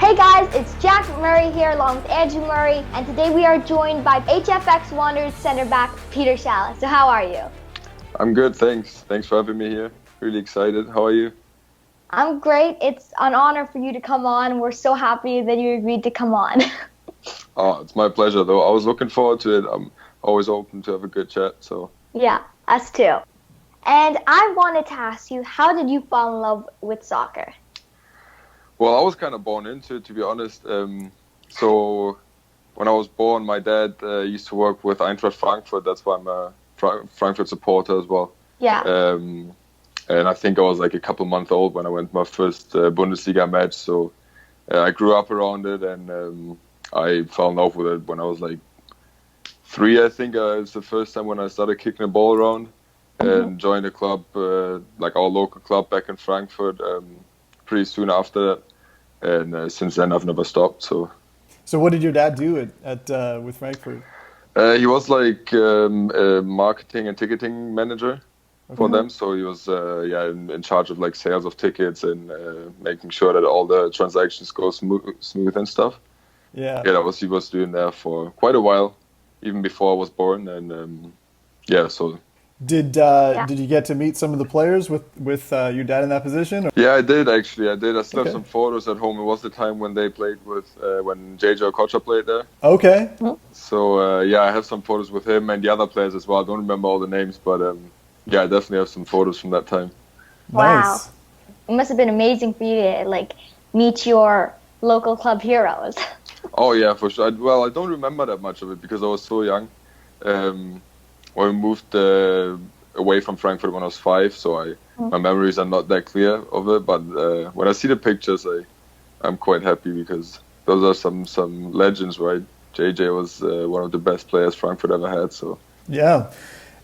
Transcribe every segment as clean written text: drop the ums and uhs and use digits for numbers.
Hey guys, it's Jack Murray here along with Andrew Murray, and today we are joined by HFX Wanderers center back Peter Schaale. So how are you? I'm good, thanks. Thanks for having me here. Really excited. How are you? I'm great. It's an honor for you to come on. We're so happy that you agreed to come on. Oh, it's my pleasure though. I was looking forward to it. I'm always open to have a good chat, so. Yeah, us too. And I wanted to ask you, how did you fall in love with soccer? Well, I was kind of born into it, to be honest. So when I was born, my dad used to work with Eintracht Frankfurt. That's why I'm a Frankfurt supporter as well. Yeah. And I think I was like a couple months old when I went to my first Bundesliga match. So I grew up around it, and I fell in love with it when I was like 3. I think it's the first time when I started kicking a ball around and joined a club, like our local club back in Frankfurt, pretty soon after that. And since then, I've never stopped. So what did your dad do at with Frankfurt? He was like a marketing and ticketing manager for them. So he was in charge of like sales of tickets and making sure that all the transactions go smooth and stuff. Yeah, that was he was doing there for quite a while, even before I was born. And so. Did you get to meet some of the players with your dad in that position? Yeah, I did actually. I still have some photos at home. It was the time when they played with when JJ Okocha played there. Okay. So I have some photos with him and the other players as well. I don't remember all the names, but I definitely have some photos from that time. Wow. Nice. It must have been amazing for you to like meet your local club heroes. Oh yeah, for sure. I don't remember that much of it because I was so young. When we moved away from Frankfurt when I was 5, so my memories are not that clear of it. But when I see the pictures, I'm quite happy because those are some legends, right? JJ was one of the best players Frankfurt ever had. So yeah,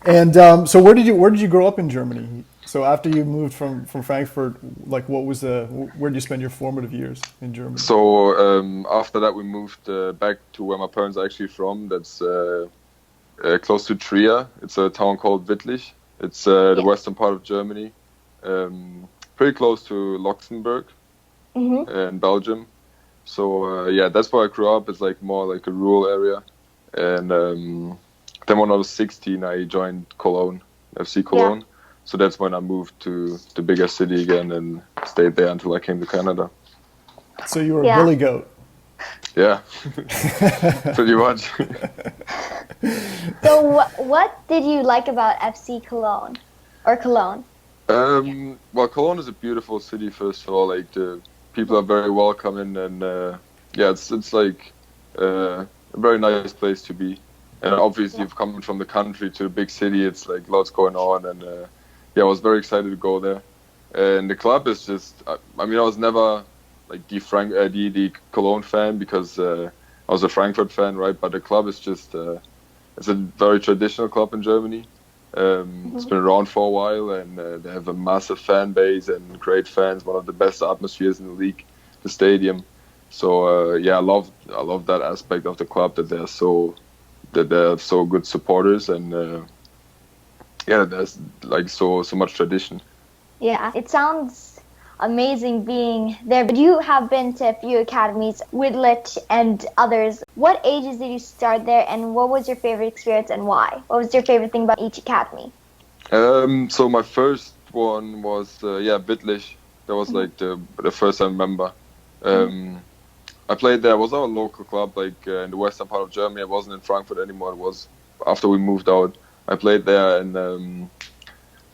and so where did you grow up in Germany? So after you moved from Frankfurt, like where did you spend your formative years in Germany? So after that, we moved back to where my parents are actually from. That's close to Trier. It's a town called Wittlich. It's the western part of Germany, pretty close to Luxembourg in Belgium. So that's where I grew up. It's like more like a rural area. And then when I was 16, I joined Cologne, FC Cologne. Yeah. So that's when I moved to the bigger city again and stayed there until I came to Canada. So you were a Billy Goat. Yeah, pretty much. So what did you like about FC Cologne or Cologne? Well, Cologne is a beautiful city. First of all, like the people are very welcoming, and it's like a very nice place to be. And obviously, if coming from the country to a big city, it's like lots going on, and I was very excited to go there. And the club is just, I was never like the Cologne fan because I was a Frankfurt fan, right? But the club is just it's a very traditional club in Germany. It's been around for a while, and they have a massive fan base and great fans. One of the best atmospheres in the league, the stadium. So I love that aspect of the club that they're so good supporters, and there's like so much tradition. Yeah, it sounds amazing being there, but you have been to a few academies, Wittlich and others. What ages did you start there, and what was your favorite experience and why? What was your favorite thing about each academy? So my first one was Wittlich. That was like the first I remember. I played there. It was our local club, like in the western part of Germany. I wasn't in Frankfurt anymore. It was after we moved out. I played there, and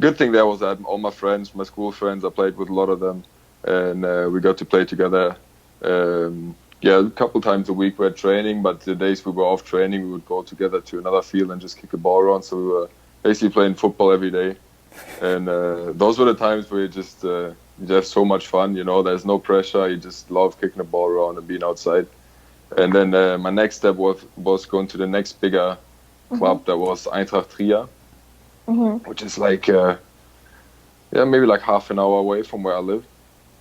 good thing there was that all my friends, my school friends, I played with a lot of them, and we got to play together. A couple times a week we had training, but the days we were off training, we would go together to another field and just kick the ball around. So we were basically playing football every day, and those were the times where you have so much fun. You know, there's no pressure. You just love kicking the ball around and being outside. And then my next step was going to the next bigger club. That was Eintracht Trier. Which is like, maybe like half an hour away from where I live.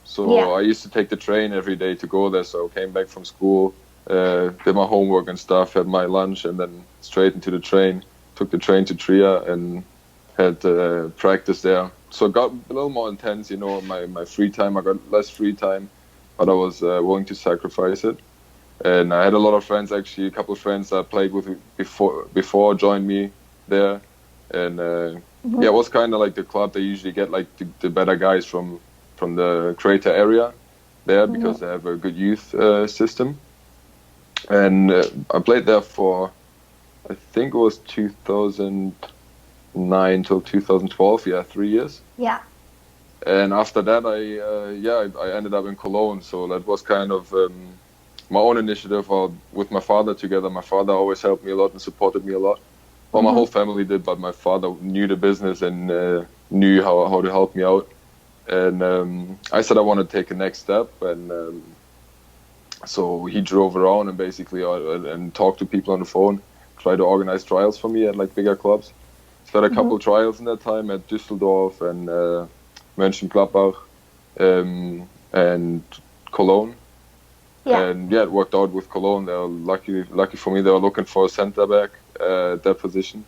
So I used to take the train every day to go there. So I came back from school, did my homework and stuff, had my lunch, and then straight into the train. Took the train to Trier and had practice there. So it got a little more intense, my free time. I got less free time. but I was willing to sacrifice it. And I had a lot of friends, actually, a couple of friends that played with me before joined me there. And yeah, it was kind of like the club. They usually get like the better guys from the creator area there because they have a good youth system. And I played there for, I think it was 2009 till 2012. Yeah, 3 years. Yeah. And after that, I ended up in Cologne. So that was kind of my own initiative, with my father together. My father always helped me a lot and supported me a lot. Well, my whole family did, but my father knew the business and knew how to help me out. And I said I want to take a next step, and so he drove around and basically and talked to people on the phone, tried to organize trials for me at like bigger clubs. So I had a couple of trials in that time at Düsseldorf and Mönchengladbach and Cologne. Yeah. And yeah, it worked out with Cologne. They were lucky for me. They were looking for a centre back at that position,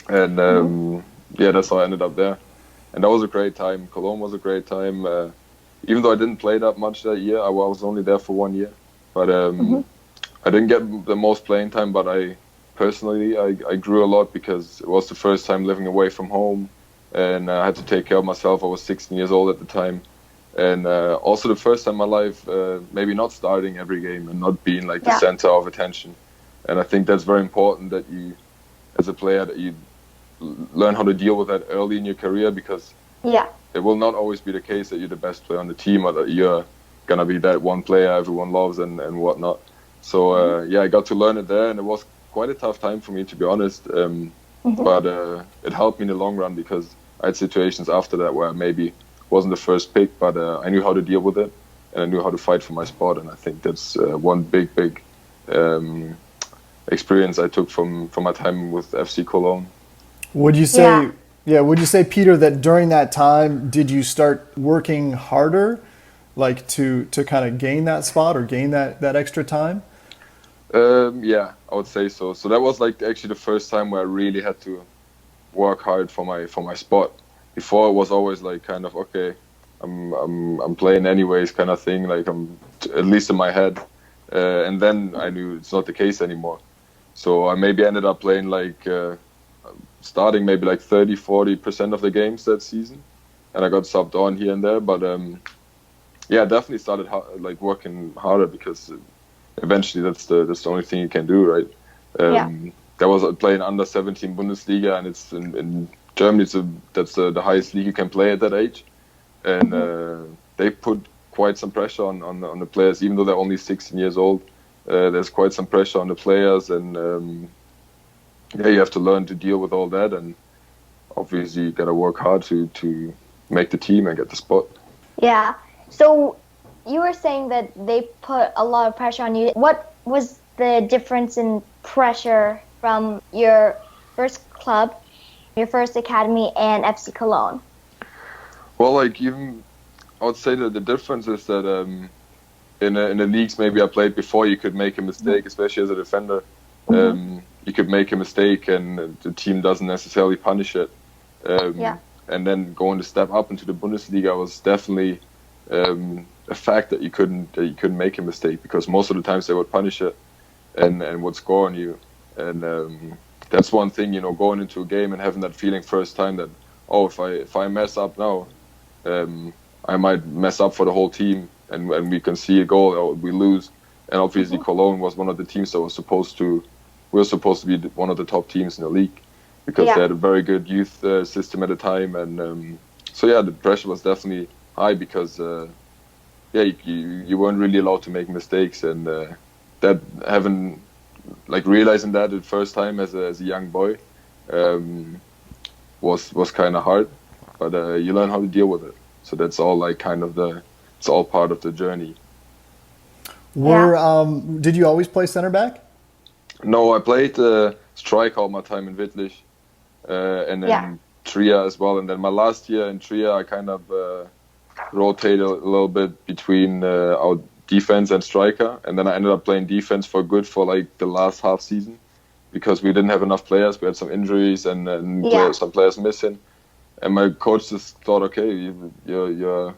and yeah, that's how I ended up there. And that was a great time. Cologne was a great time. Even though I didn't play that much that year, I was only there for 1 year. But I didn't get the most playing time. But I grew a lot because it was the first time living away from home, and I had to take care of myself. I was 16 years old at the time. And also the first time in my life, maybe not starting every game and not being like the center of attention. And I think that's very important that you, as a player, that you learn how to deal with that early in your career, because it will not always be the case that you're the best player on the team or that you're going to be that one player everyone loves and whatnot. So, yeah, I got to learn it there, and it was quite a tough time for me, to be honest. But it helped me in the long run because I had situations after that where maybe wasn't the first pick, but I knew how to deal with it, and I knew how to fight for my spot. And I think that's one big experience I took from my time with FC Cologne. Would you say, would you say, Peter, that during that time, did you start working harder, like to kind of gain that spot or gain that extra time? Yeah, I would say so. So that was like actually the first time where I really had to work hard for my spot. Before it was always like kind of, okay, I'm playing anyways kind of thing, like I'm at least in my head, and then I knew it's not the case anymore. So I maybe ended up playing like starting maybe like 30-40% of the games that season, and I got subbed on here and there. But yeah, definitely started like working harder because eventually that's the only thing you can do, right? There was playing under 17 Bundesliga, and it's in Germany, that's the highest league you can play at that age, and they put quite some pressure on the players, even though they're only 16 years old. There's quite some pressure on the players, and yeah, you have to learn to deal with all that, and obviously you gotta work hard to make the team and get the spot. Yeah. So you were saying that they put a lot of pressure on you. What was the difference in pressure from your first club, your first academy, and FC Cologne? Well, like even I would say that the difference is that in the leagues maybe I played before, you could make a mistake, especially as a defender. You could make a mistake and the team doesn't necessarily punish it. And then going to step up into the Bundesliga was definitely a fact that you couldn't make a mistake, because most of the times they would punish it and would score on you. And that's one thing, you know, going into a game and having that feeling first time that, oh, if I mess up now, I might mess up for the whole team, and we can see a goal or we lose. And obviously Cologne was one of the teams that was supposed to be one of the top teams in the league, because they had a very good youth system at the time. And so yeah, the pressure was definitely high because you weren't really allowed to make mistakes, and that realizing that the first time as a young boy was kind of hard, but you learn how to deal with it. So that's all it's all part of the journey. Did you always play center back? No, I played striker all my time in Wittlich, and then Trier as well. And then my last year in Trier, I kind of rotated a little bit between our defense and striker, and then I ended up playing defense for like the last half season, because we didn't have enough players. We had some injuries and some players missing, and my coach just thought, okay, you're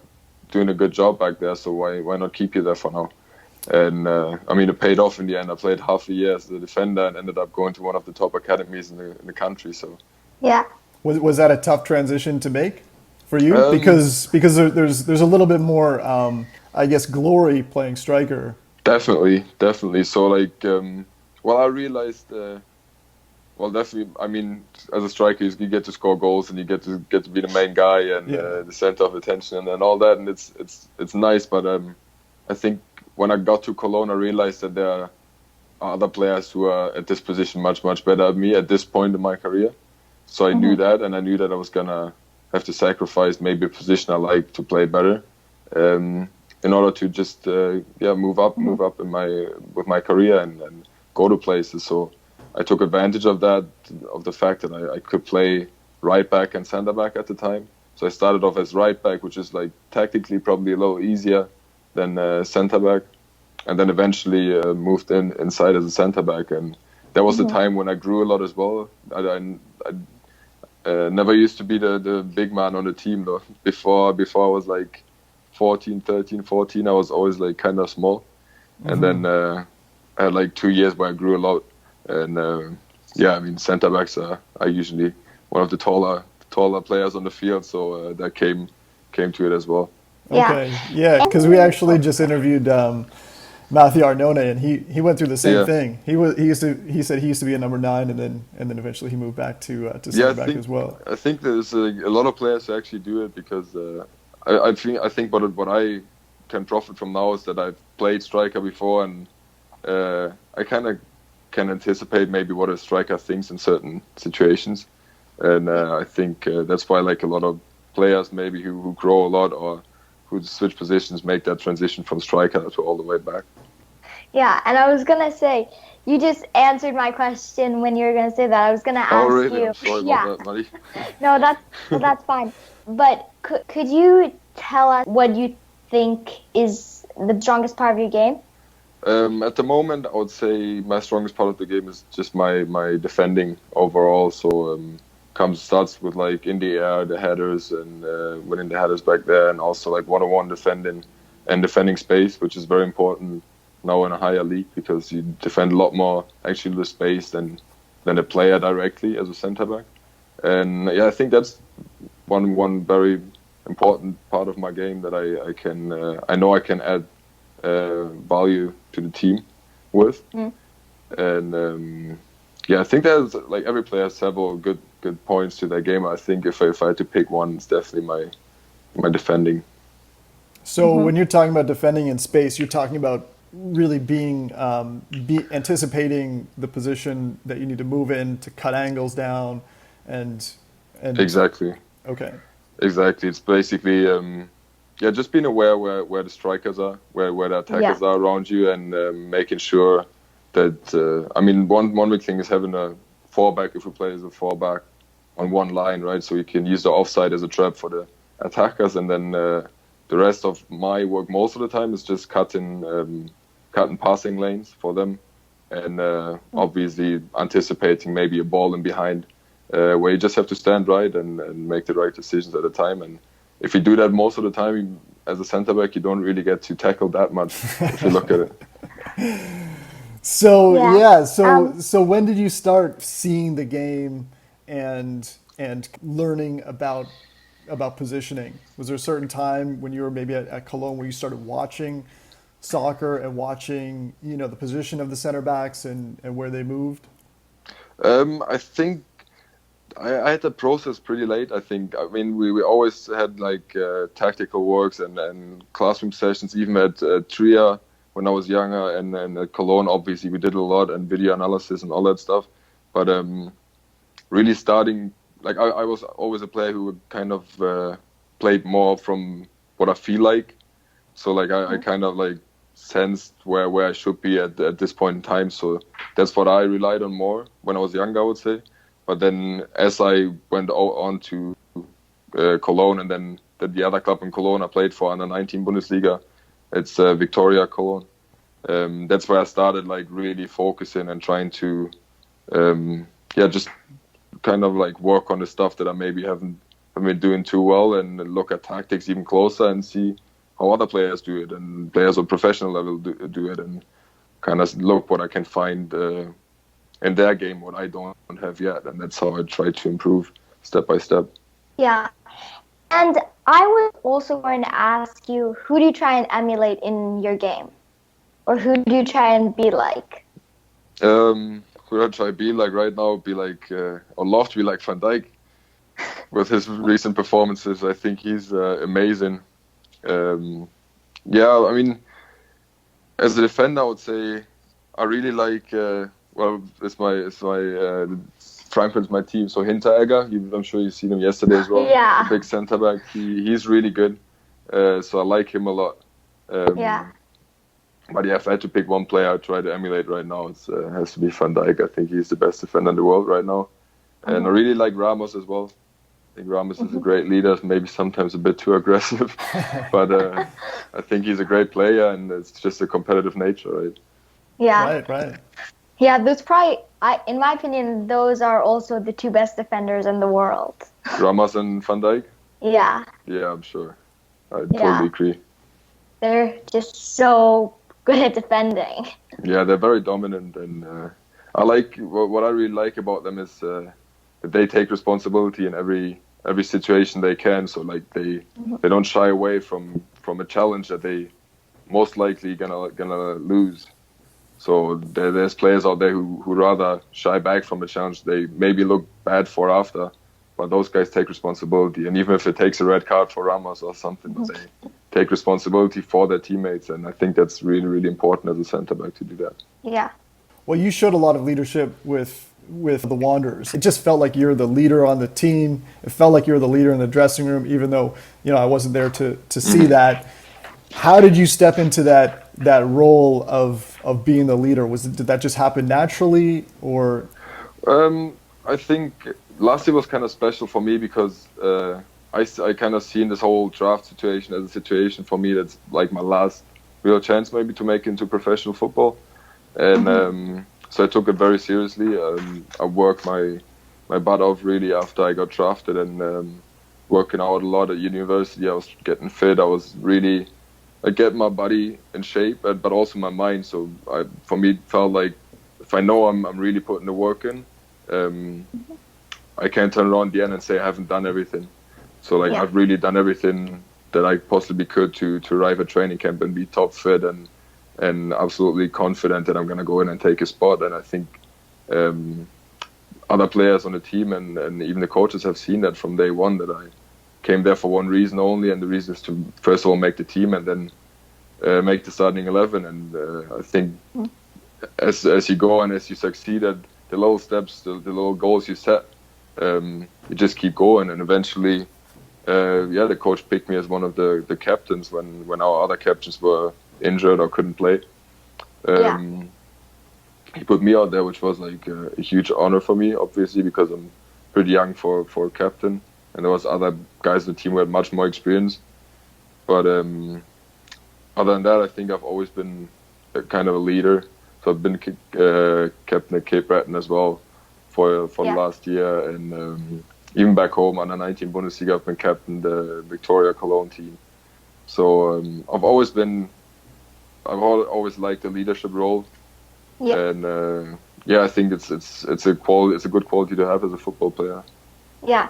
doing a good job back there, so why not keep you there for now? And I mean, it paid off in the end. I played half a year as a defender and ended up going to one of the top academies in the country. So Yeah. Was that a tough transition to make for you? Because there's a little bit more, I guess, glory playing striker. definitely. So like, well, I realized. Well, definitely. I mean, as a striker, you get to score goals and you get to be the main guy and the center of attention and all that, and it's nice. But I think when I got to Cologne, I realized that there are other players who are at this position much better than me at this point in my career. So I knew that, and I knew that I was gonna have to sacrifice maybe a position I like to play better, in order to just move up in with my career and go to places. So I took advantage of that, of the fact that I could play right back and center back at the time. So I started off as right back, which is like tactically probably a little easier than center back, and then eventually moved inside as a center back. And that was the time when I grew a lot as well. I never used to be the big man on the team though. Before I was like 14, I was always like kind of small. And then I had like 2 years where I grew a lot. And I mean, center backs are usually one of the taller players on the field, so that came to it as well. Okay, yeah, because we actually just interviewed Matthew Arnone, and he went through the same thing. He said he used to be a number 9, and then eventually he moved back to center back as well. I think there's a lot of players who actually do it because I think what I can profit from now is that I've played striker before, and I kind of can anticipate maybe what a striker thinks in certain situations, and I think that's why like a lot of players maybe who grow a lot or who switch positions make that transition from striker to all the way back. Yeah, and I was gonna say, you just answered my question when you were gonna say that. I was gonna ask really? you. I'm sorry about that, Maddie. No, that's fine. But could you tell us what you think is the strongest part of your game? At the moment, I would say my strongest part of the game is just my defending overall. So starts with like in the air, the headers and winning the headers back there, and also like one-on-one defending and defending space, which is very important now in a higher league because you defend a lot more actually the space than a player directly as a centre back. And I think that's one very important part of my game that I know I can add value to the team with. And I think there's like every player has several good points to their game. I think if I had to pick one, it's definitely my defending. So when you're talking about defending in space, you're talking about really being anticipating the position that you need to move in to cut angles down and exactly. Okay. Exactly. It's basically just being aware where the strikers are, where the attackers are around you, and making sure that I mean one big thing is having a fallback if we play as a fallback on one line, right? So you can use the offside as a trap for the attackers, and then the rest of my work most of the time is just cutting passing lanes for them, and obviously anticipating maybe a ball in behind, where you just have to stand right and make the right decisions at a time. And if you do that most of the time, as a centre back, you don't really get to tackle that much if you look at it. So so when did you start seeing the game and learning about positioning? Was there a certain time when you were maybe at Cologne where you started watching soccer and watching the position of the center backs and where they moved? I think I had the process pretty late. I mean we always had like tactical works and classroom sessions, even at Trier when I was younger, and at Cologne obviously we did a lot, and video analysis and all that stuff. But really starting, like I was always a player who would kind of played more from what I feel like. So like I kind of like sensed where I should be at this point in time. So that's what I relied on more when I was younger, I would say. But then as I went on to Cologne, and then the other club in Cologne I played for, under 19 Bundesliga, it's Victoria Cologne. That's where I started like really focusing and trying to just kind of like work on the stuff that I maybe haven't been doing too well, and look at tactics even closer and see how other players do it, and players on professional level do it, and kind of look what I can find in their game what I don't have yet, and that's how I try to improve step by step. Yeah. And I was also going to ask you, who do you try and emulate in your game? Or who do you try and be like? Who I try to be like right now, be like, I'd love to be like Van Dijk with his recent performances. I think he's amazing. Yeah, I mean, as a defender, I would say I really like, well, it's my Frankfurt's my team, so Hinteregger, I'm sure you've seen him yesterday as well. Yeah. The big centre back. He's really good, so I like him a lot. Yeah. But yeah, if I had to pick one player I'd try to emulate right now, it has to be Van Dijk. I think he's the best defender in the world right now. And I really like Ramos as well. I think Ramos is a great leader, maybe sometimes a bit too aggressive. But I think he's a great player, and it's just a competitive nature, right? Yeah. Right. Yeah, those probably, in my opinion, those are also the two best defenders in the world. Ramos and Van Dijk? Yeah. Yeah, I'm sure. I totally agree. They're just so good at defending. Yeah, they're very dominant, and I like what I really like about them is that they take responsibility in every situation they can. So like they don't shy away from a challenge that they most likely gonna lose. So there's players out there who rather shy back from a challenge they maybe look bad for after, but those guys take responsibility. And even if it takes a red card for Ramos or something, they take responsibility for their teammates. And I think that's really, really important as a centre back to do that. Yeah. Well, you showed a lot of leadership with the Wanderers. It just felt like you're the leader on the team. It felt like you were the leader in the dressing room, even though I wasn't there to see that. How did you step into that role of being the leader? Did that just happen naturally, or? I think last year was kind of special for me because I kind of seen this whole draft situation as a situation for me that's like my last real chance maybe to make it into professional football, and so I took it very seriously. I worked my butt off really after I got drafted, and working out a lot at university. I was getting fit. I was really get my body in shape, but also my mind. So for me, it felt like if I know I'm really putting the work in, I can't turn around the end and say I haven't done everything. So like I've really done everything that I possibly could to arrive at training camp and be top fit and absolutely confident that I'm going to go in and take a spot. And I think other players on the team and even the coaches have seen that from day one, that I came there for one reason only, and the reason is to first of all make the team and then make the starting 11. And I think as you go and as you succeed at the little steps, the little goals you set, you just keep going, and eventually the coach picked me as one of the captains when our other captains were injured or couldn't play. He put me out there, which was like a huge honor for me, obviously, because I'm pretty young for a captain. And there was other guys in the team who had much more experience. But other than that, I think I've always been kind of a leader. So I've been captain at Cape Breton as well for last year. And even back home, under 19 Bundesliga, I've been captain the Victoria Cologne team. So I've always liked the leadership role. Yeah. And I think it's a good quality to have as a football player. Yeah,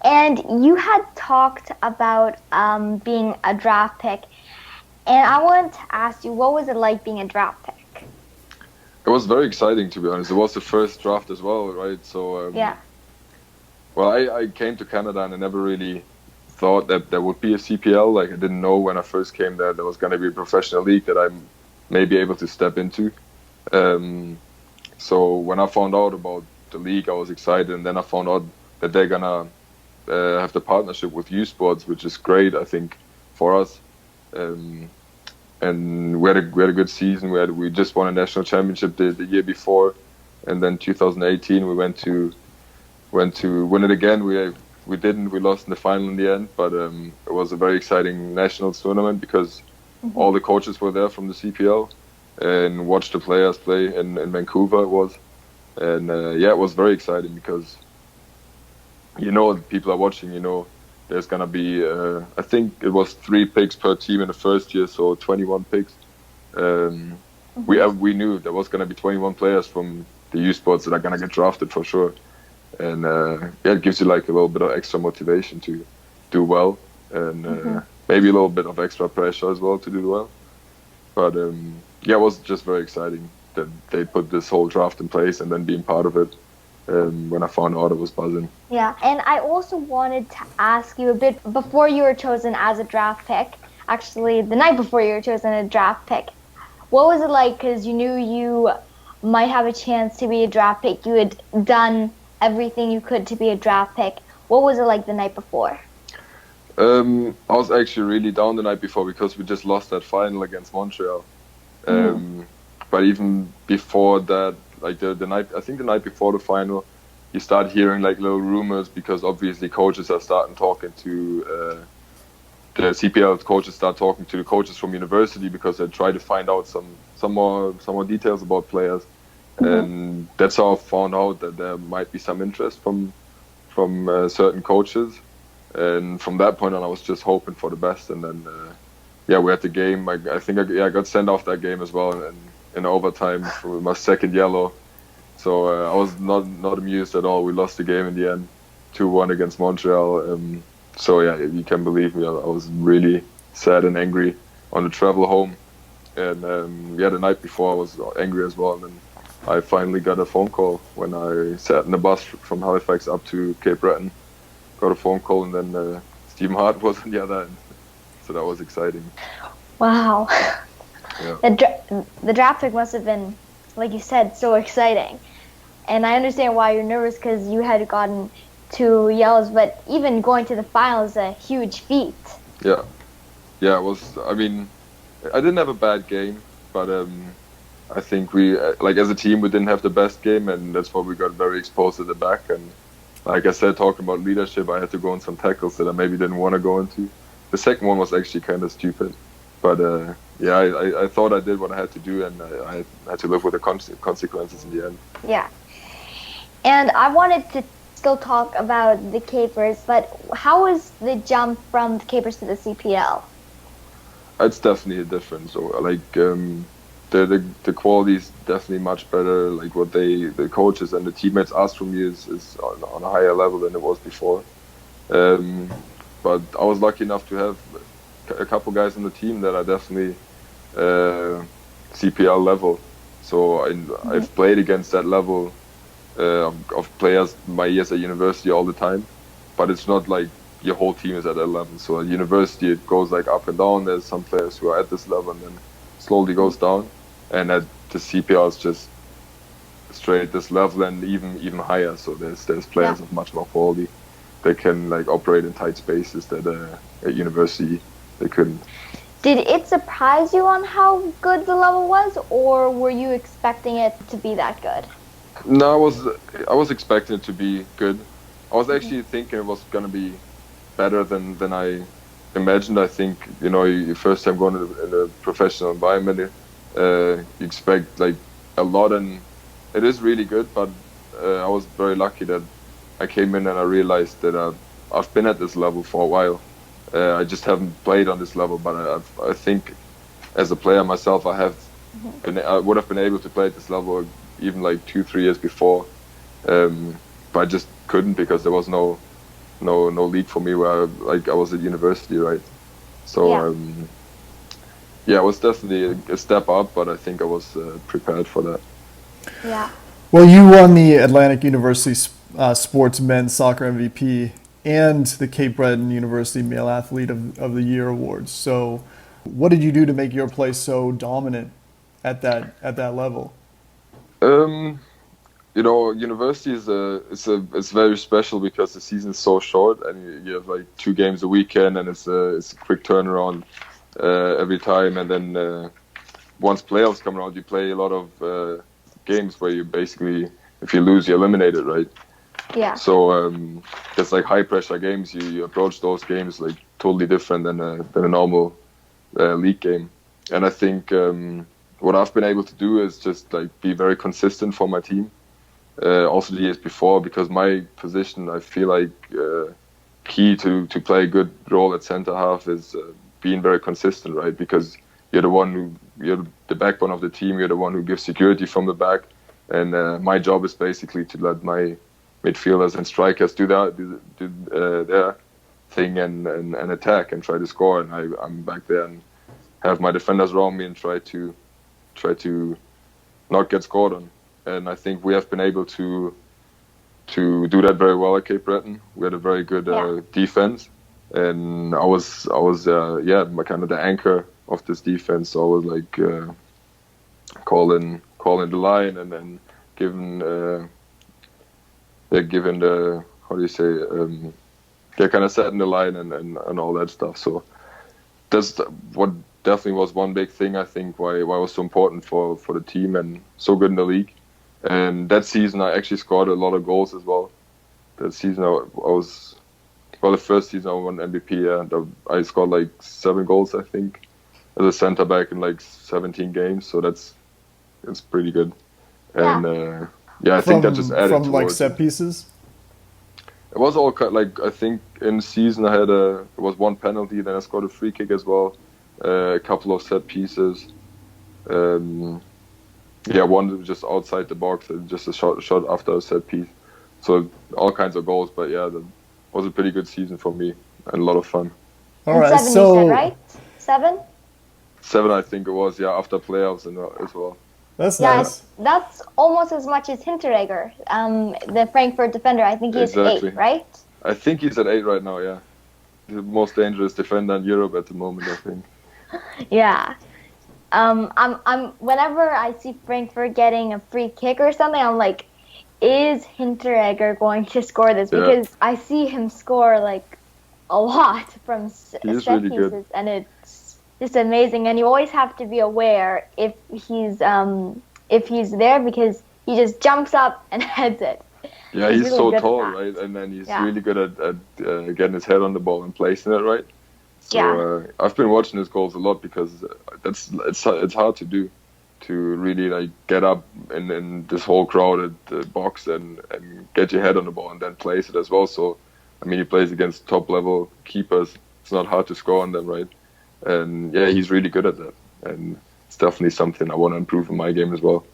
and you had talked about being a draft pick, and I wanted to ask you, what was it like being a draft pick? It was very exciting, to be honest. It was the first draft as well, right? So well, I came to Canada and I never really thought that there would be a CPL. Like I didn't know when I first came there was going to be a professional league that I may be able to step into. So when I found out about the league, I was excited, and then I found out that they're gonna have the partnership with U Sports, which is great, I think, for us. And we had a good season. We just won a national championship the year before, and then 2018 we went to win it again. We didn't. We lost in the final in the end, but it was a very exciting national tournament because all the coaches were there from the CPL and watched the players play in Vancouver. It was, and it was very exciting because people are watching. there's gonna be I think it was 3 picks per team in the first year, so 21 picks. We knew there was gonna be 21 players from the youth sports that are gonna get drafted for sure, and it gives you like a little bit of extra motivation to do well, and maybe a little bit of extra pressure as well to do well. But it was just very exciting that they put this whole draft in place, and then being part of it. When I found out, I was buzzing. Yeah, and I also wanted to ask you a bit before you were chosen as a draft pick, actually the night before you were chosen a draft pick, what was it like? Because you knew you might have a chance to be a draft pick. You had done everything you could to be a draft pick. What was it like the night before? I was actually really down the night before because we just lost that final against Montreal. But even before that, like the night, I think the night before the final, you start hearing like little rumors because obviously coaches are starting talking to the CPL coaches start talking to the coaches from university because they try to find out some more details about players, and that's how I found out that there might be some interest from certain coaches, and from that point on, I was just hoping for the best, and then we had the game. I think I got sent off that game as well, and in overtime for my second yellow. So I was not amused at all. We lost the game in the end, 2-1 against Montreal. So you can believe me, I was really sad and angry on the travel home. And the night before I was angry as well. And then I finally got a phone call when I sat in the bus from Halifax up to Cape Breton. Got a phone call, and then Stephen Hart was on the other end. So that was exciting. Wow. Yeah. The draft pick must have been, like you said, so exciting. And I understand why you're nervous because you had gotten 2 yellows, but even going to the final is a huge feat. Yeah, it was. I mean, I didn't have a bad game, but I think we, like as a team, we didn't have the best game, and that's why we got very exposed at the back. And like I said, talking about leadership, I had to go on some tackles that I maybe didn't want to go into. The second one was actually kind of stupid, but I thought I did what I had to do, and I had to live with the consequences in the end. Yeah. And I wanted to still talk about the Capers, but how was the jump from the Capers to the CPL? It's definitely a difference. So like the quality is definitely much better. Like what the coaches and the teammates ask from you is on a higher level than it was before. But I was lucky enough to have a couple guys on the team that are definitely CPL level. So I've played against that level of players my years at university all the time. But it's not like your whole team is at that level. So at university it goes like up and down. There's some players who are at this level and then slowly goes down. And at the CPL it's just straight this level and even higher. So there's players of much more quality. They can like operate in tight spaces that at university they couldn't. Did it surprise you on how good the level was, or were you expecting it to be that good? No, I was expecting it to be good. I was actually thinking it was gonna be better than I imagined. I think your first time going in a professional environment, you expect like a lot, and it is really good. But I was very lucky that I came in and I realized that I've been at this level for a while. I just haven't played on this level, but I think as a player myself, I would have been able to play at this level even like 2-3 years before, but I just couldn't because there was no league for me where I was at university, right? So it was definitely a step up, but I think I was prepared for that. Yeah. Well, you won the Atlantic University Sports Men's Soccer MVP and the Cape Breton University Male Athlete of the Year awards. So what did you do to make your play so dominant at that level? University it's very special because the season is so short and you have like 2 games a weekend, and it's a quick turnaround every time. And then once playoffs come around, you play a lot of games where you basically, if you lose, you're eliminated, right? Yeah. So it's like high pressure games. You approach those games like totally different than a normal league game. And I think what I've been able to do is just like be very consistent for my team. Also the years before, because my position, I feel like key to play a good role at center half is being very consistent, right? Because you're the backbone of the team. You're the one who gives security from the back, and my job is basically to let my midfielders and strikers do their thing and attack and try to score. And I'm back there and have my defenders around me and try to not get scored on. And I think we have been able to do that very well at Cape Breton. We had a very good defense, and I was kind of the anchor of this defense. So I was like calling the line and then giving the how do you say kind of setting the line and all that stuff. So that's what definitely was one big thing, I think, why it was so important for the team and so good in the league. And that season I actually scored a lot of goals as well. That season the first season I won MVP. I scored like 7 goals, I think, as a centre back in like 17 games. So it's pretty good. And I think that just added from like towards set pieces. It was all like, I think in the season I had it was 1 penalty, then I scored a free kick as well, a couple of set pieces. One just outside the box, and just a shot after a set piece. So all kinds of goals, but that was a pretty good season for me and a lot of fun. All right, 7 you said, right? 7? 7, I think it was, after playoffs as well. That's nice. That's almost as much as Hinteregger, the Frankfurt defender. I think he's 8, right? I think he's at 8 right now, yeah. The most dangerous defender in Europe at the moment, I think. Yeah. I'm whenever I see Frankfurt getting a free kick or something, I'm like, is Hinteregger going to score this? Because I see him score like a lot from set really pieces, good. and it's just amazing. And you always have to be aware if he's there, because he just jumps up and heads it. Yeah, he's really so tall, right? And then he's really good at getting his head on the ball and placing it right. So I've been watching his goals a lot because it's hard to do, to really like get up in this whole crowded box and get your head on the ball and then place it as well. So I mean, he plays against top level keepers. It's not hard to score on them, right? And he's really good at that, and it's definitely something I want to improve in my game as well.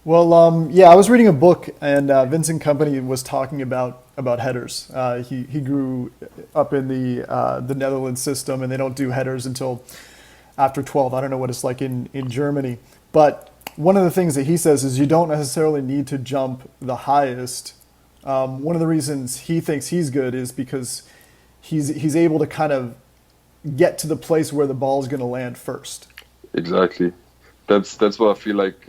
Well, I was reading a book, and Vincent Kompany was talking about headers. He grew up in the Netherlands system, and they don't do headers until after 12. I don't know what it's like in Germany. But one of the things that he says is you don't necessarily need to jump the highest. One of the reasons he thinks he's good is because he's able to kind of get to the place where the ball is going to land first. Exactly. That's what I feel like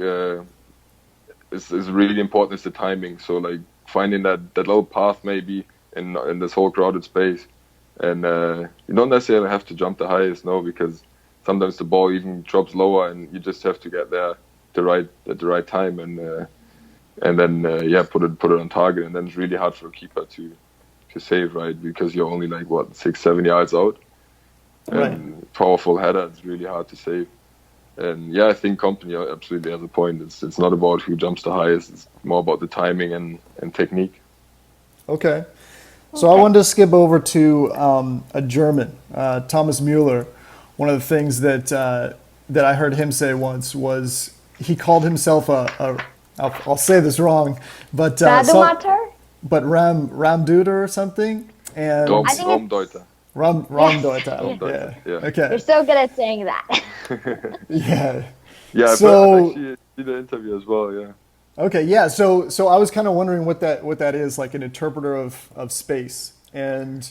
is really important, is the timing. So like finding that little path maybe in this whole crowded space, and you don't necessarily have to jump the highest, no, because sometimes the ball even drops lower and you just have to get there at the right time and then put it on target, and then it's really hard for a keeper to save, right, because you're only like 6-7 yards out. Right. And powerful header, it's really hard to save. And I think Kompany absolutely has a point. It's not about who jumps the highest. It's more about the timing and technique. Okay. So I wanted to skip over to a German, Thomas Mueller. One of the things that I heard him say once was he called himself I'll say this wrong, but Ramdeuter or something. And Ramdeuter. Ramdeuter. Yeah. Okay. You're so good at saying that. Yeah. Yeah, so, I've actually seen the interview as well, yeah. Okay, yeah. So I was kind of wondering what that is, like an interpreter of space. And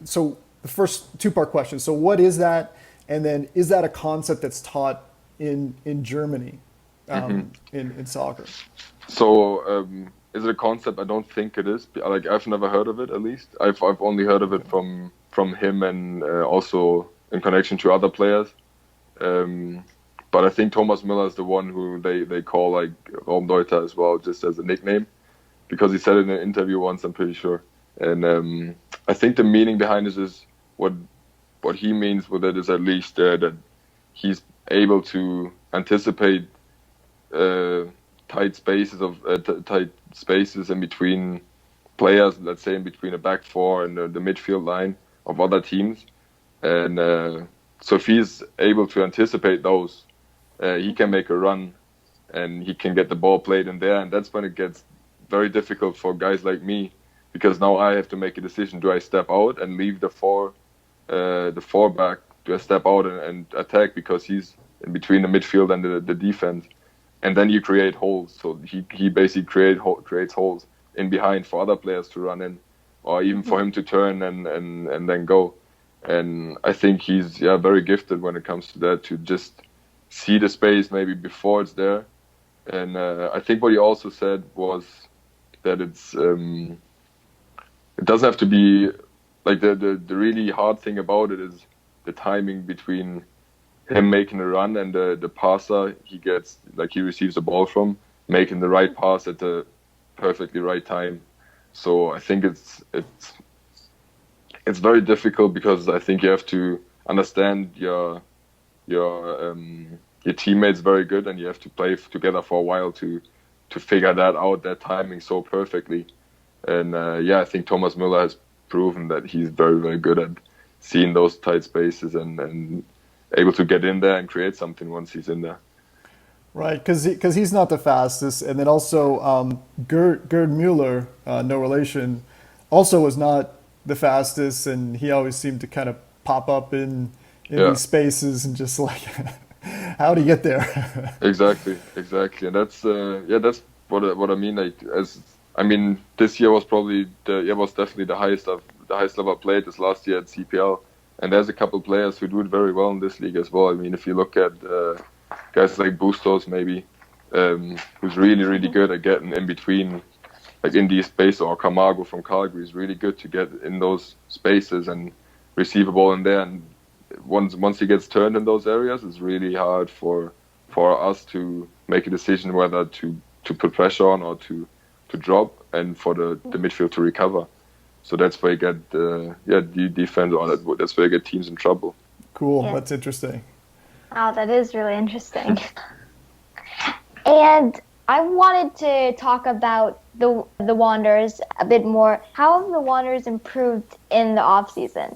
so the first 2-part question. So what is that? And then is that a concept that's taught in Germany in soccer? So is it a concept? I don't think it is. Like, I've never heard of it, at least. I've only heard of it from him, and also in connection to other players. But I think Thomas Müller is the one who they call like Ramdeuter as well, just as a nickname, because he said it in an interview once, I'm pretty sure. And I think the meaning behind this is what he means with it is at least that he's able to anticipate tight spaces in between players, let's say in between the back four and the midfield line of other teams. And so if he's able to anticipate those, he can make a run and he can get the ball played in there. And that's when it gets very difficult for guys like me, because now I have to make a decision. Do I step out and leave the four back? Do I step out and attack because he's in between the midfield and the defense? And then you create holes. So he basically creates holes in behind for other players to run in, or even for him to turn and then go. And I think he's very gifted when it comes to that, to just see the space maybe before it's there. And I think what he also said was that it doesn't have to be like the really hard thing about it is the timing between him making a run and the passer he gets, like he receives the ball from, making the right pass at the perfectly right time. So I think it's very difficult, because I think you have to understand your teammates very good, and you have to play together for a while to figure that out, that timing so perfectly. And I think Thomas Mueller has proven that he's very, very good at seeing those tight spaces and able to get in there and create something once he's in there. Right, because he's not the fastest, and then also Gerd Mueller, no relation, also was not the fastest, and he always seemed to kind of pop up in these spaces and just like, how do you get there? Exactly, and that's what I mean. Like, this year was probably was definitely the highest level I played this last year at CPL, and there's a couple players who do it very well in this league as well. I mean, if you look at guys like Bustos, maybe, who's really, really good at getting in between, like in these spaces, or Camargo from Calgary is really good to get in those spaces and receive a ball in there. And once he gets turned in those areas, it's really hard for us to make a decision whether to put pressure on or to drop, and for the midfield to recover. So that's where you get the defense, or that's where you get teams in trouble. Cool, that's interesting. Wow, that is really interesting. And I wanted to talk about the Wanderers a bit more. How have the Wanderers improved in the off season?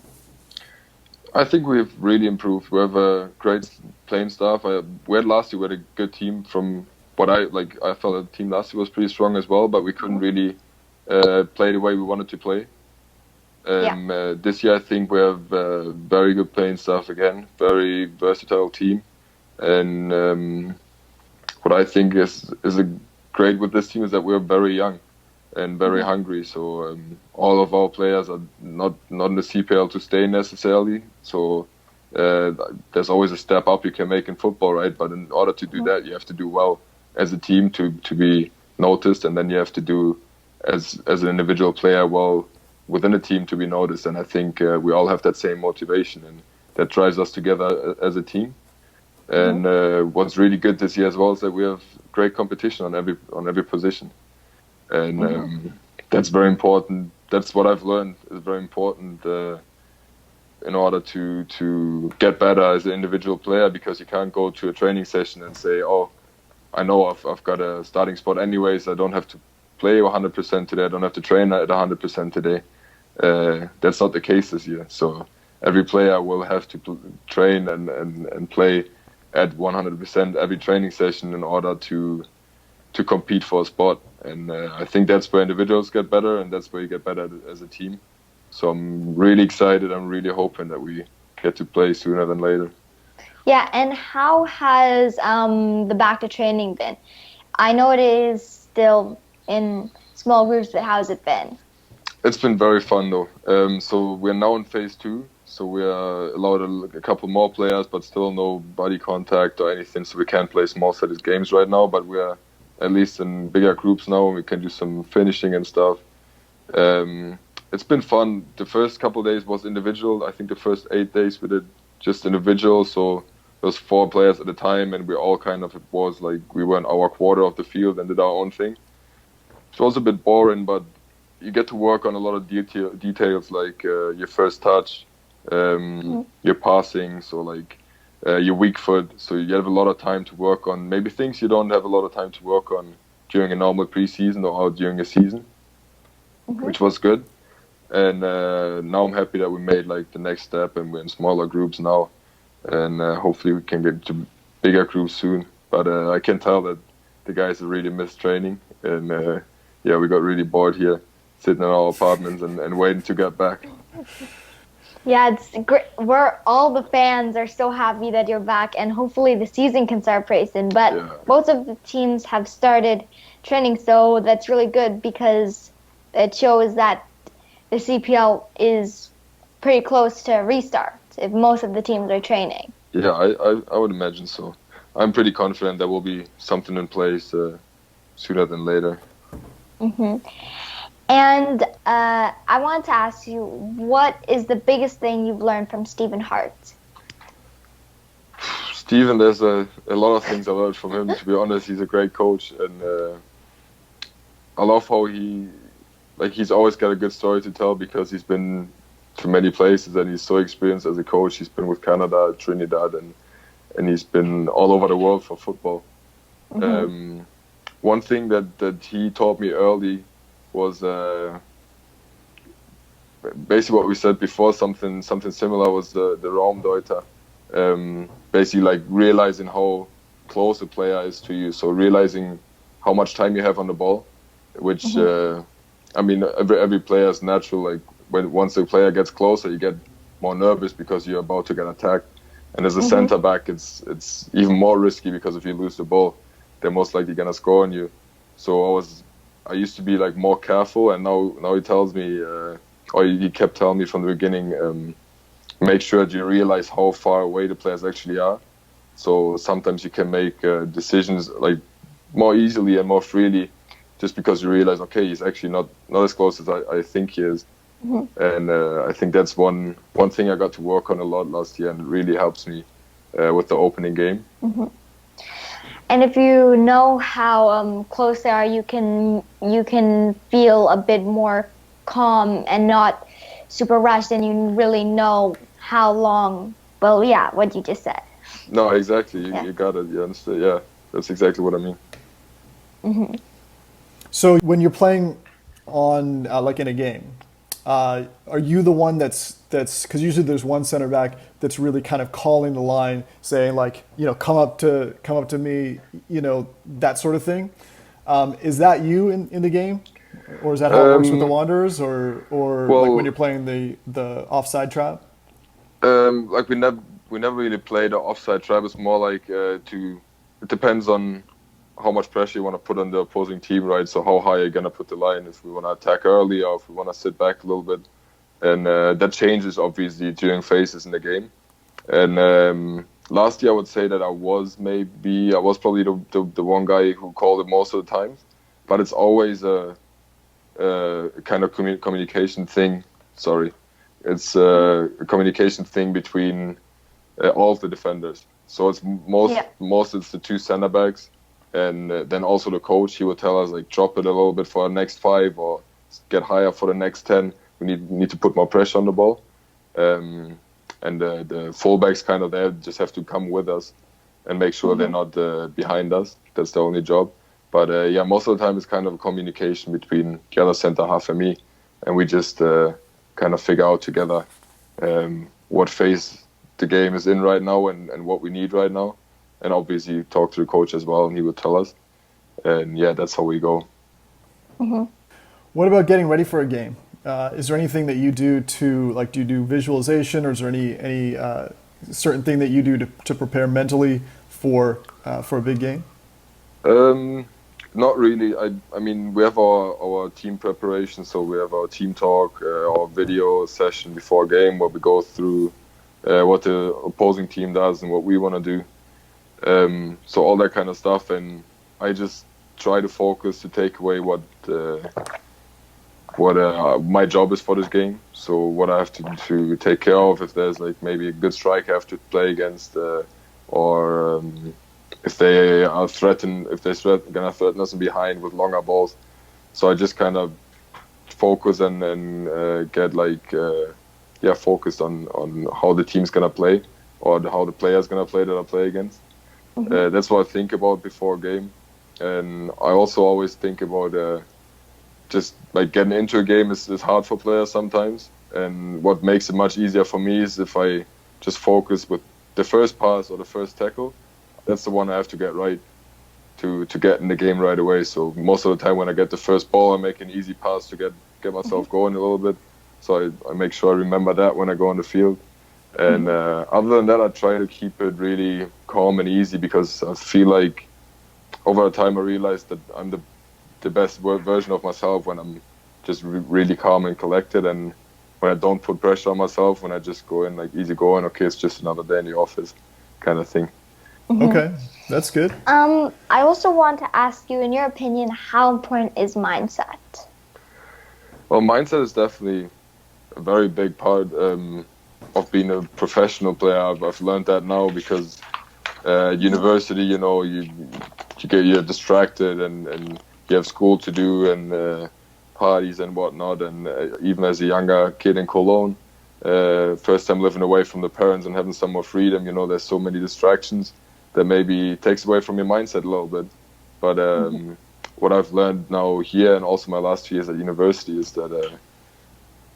I think we've really improved. We have a great playing staff. We had last year, we had a good team. From what I felt the team last year was pretty strong as well, but we couldn't really play the way we wanted to play. This year I think we have very good playing staff again, very versatile team. And what I think is great with this team is that we're very young and very hungry. So all of our players are not in the CPL to stay necessarily. So there's always a step up you can make in football, right? But in order to do that, you have to do well as a team to be noticed, and then you have to do as an individual player well within a team to be noticed. And I think we all have that same motivation, and that drives us together as a team. And what's really good this year as well is that we have great competition on every position, and that's very important. That's what I've learned is very important in order to get better as an individual player, because you can't go to a training session and say, oh, I know I've got a starting spot anyways, I don't have to play 100% today, I don't have to train at 100% today. That's not the case this year. So every player will have to train and play at 100% every training session in order to compete for a spot. And I think that's where individuals get better, and that's where you get better as a team. So I'm really excited. I'm really hoping that we get to play sooner than later. Yeah, and how has the back to training been? I know it is still in small groups, but how has it been? It's been very fun though. So we're now in phase 2. So we are allowed a couple more players, but still no body contact or anything. So we can't play small-sided games right now, but we are at least in bigger groups now, and we can do some finishing and stuff. It's been fun. The first couple of days was individual. I think the first 8 days we did just individual. So there was 4 players at a time, and we all it was like we were in our quarter of the field and did our own thing. It was a bit boring, but you get to work on a lot of details like your first touch, your passing, so like your weak foot. So you have a lot of time to work on maybe things you don't have a lot of time to work on during a normal preseason or during a season. which was good. And now I'm happy that we made like the next step and we're in smaller groups now. And hopefully we can get to bigger groups soon. But I can tell that the guys have really missed training. And yeah, we got really bored here, sitting in our apartments and waiting to get back. Yeah, it's great. All the fans are so happy that you're back, and hopefully the season can start pretty soon. But most of the teams have started training, so that's really good because it shows that the CPL is pretty close to restart if most of the teams are training. Yeah, I would imagine so. I'm pretty confident there will be something in place sooner than later. And I want to ask you, what is the biggest thing you've learned from Stephen Hart? Stephen, there's a lot of things I learned from him. To be honest, he's a great coach, and I love how he's always got a good story to tell because he's been to many places and he's so experienced as a coach. He's been with Canada, Trinidad, and he's been all over the world for football. One thing that he taught me early was basically what we said before. Something similar was the Ramdeuter. Basically, like realizing how close a player is to you. So realizing how much time you have on the ball, which I mean, every player is natural. Like once the player gets closer, you get more nervous because you're about to get attacked. And as a center back, it's even more risky because if you lose the ball, they're most likely gonna score on you. So I used to be like more careful, and now he tells me, or he kept telling me from the beginning, make sure that you realize how far away the players actually are. So sometimes you can make decisions like more easily and more freely, just because you realize, okay, he's actually not as close as I think he is. And I think that's one thing I got to work on a lot last year, and it really helps me with the opening game. And if you know how close they are, you can feel a bit more calm and not super rushed, and you really know how long. Well, yeah, what you just said. No, exactly. You got it. You understand? Yeah, that's exactly what I mean. So when you're playing on like in a game, are you the one that's because usually there's one center back that's really kind of calling the line, saying like, come up to me, that sort of thing. Is that you in the game, or is that how it works with the Wanderers, or like when you're playing the offside trap? Like we never really played the offside trap. It's more like it depends on how much pressure you want to put on the opposing team, right? So how high are you going to put the line, if we want to attack early or if we want to sit back a little bit. And that changes, obviously, during phases in the game. And last year, I would say that I was probably the one guy who called it most of the time. But it's always a kind of communication thing. Sorry. It's a communication thing between all of the defenders. So it's most it's the two center backs. And then also the coach, he would tell us, like, drop it a little bit for the next 5 or get higher for the next 10. We need to put more pressure on the ball. And the fullbacks kind of there just have to come with us and make sure they're not behind us. That's the only job. But most of the time it's kind of a communication between the other centre half and me. And we just kind of figure out together what phase the game is in right now and what we need right now. And obviously talk to the coach as well, and he would tell us. And that's how we go. What about getting ready for a game? Is there anything that you do do you do visualization, or is there any certain thing that you do to prepare mentally for a big game? Not really. I mean, we have our team preparation, so we have our team talk, our video session before a game where we go through what the opposing team does and what we want to do. So all that kind of stuff, and I just try to focus to take away what my job is for this game. So what I have to take care of, if there's like maybe a good striker I have to play against, or if they're gonna threaten us behind with longer balls. So I just kind of focus and get focused on how the team's gonna play or how the player's gonna play that I play against. That's what I think about before a game. And I also always think about just like getting into a game is hard for players sometimes. And what makes it much easier for me is if I just focus with the first pass or the first tackle. That's the one I have to get right to get in the game right away. So most of the time when I get the first ball, I make an easy pass to get myself going a little bit. So I make sure I remember that when I go on the field. And other than that, I try to keep it really calm and easy, because I feel like over time I realized that I'm the best version of myself when I'm just really calm and collected, and when I don't put pressure on myself, when I just go in like easy going, okay, it's just another day in the office kind of thing. Okay, that's good. I also want to ask you, in your opinion, how important is mindset? Well, mindset is definitely a very big part of being a professional player. I've learned that now, because at university, you're distracted and you have school to do and parties and whatnot. And even as a younger kid in Cologne, first time living away from the parents and having some more freedom, there's so many distractions that maybe takes away from your mindset a little bit. But what I've learned now here, and also my last 2 years at university, is that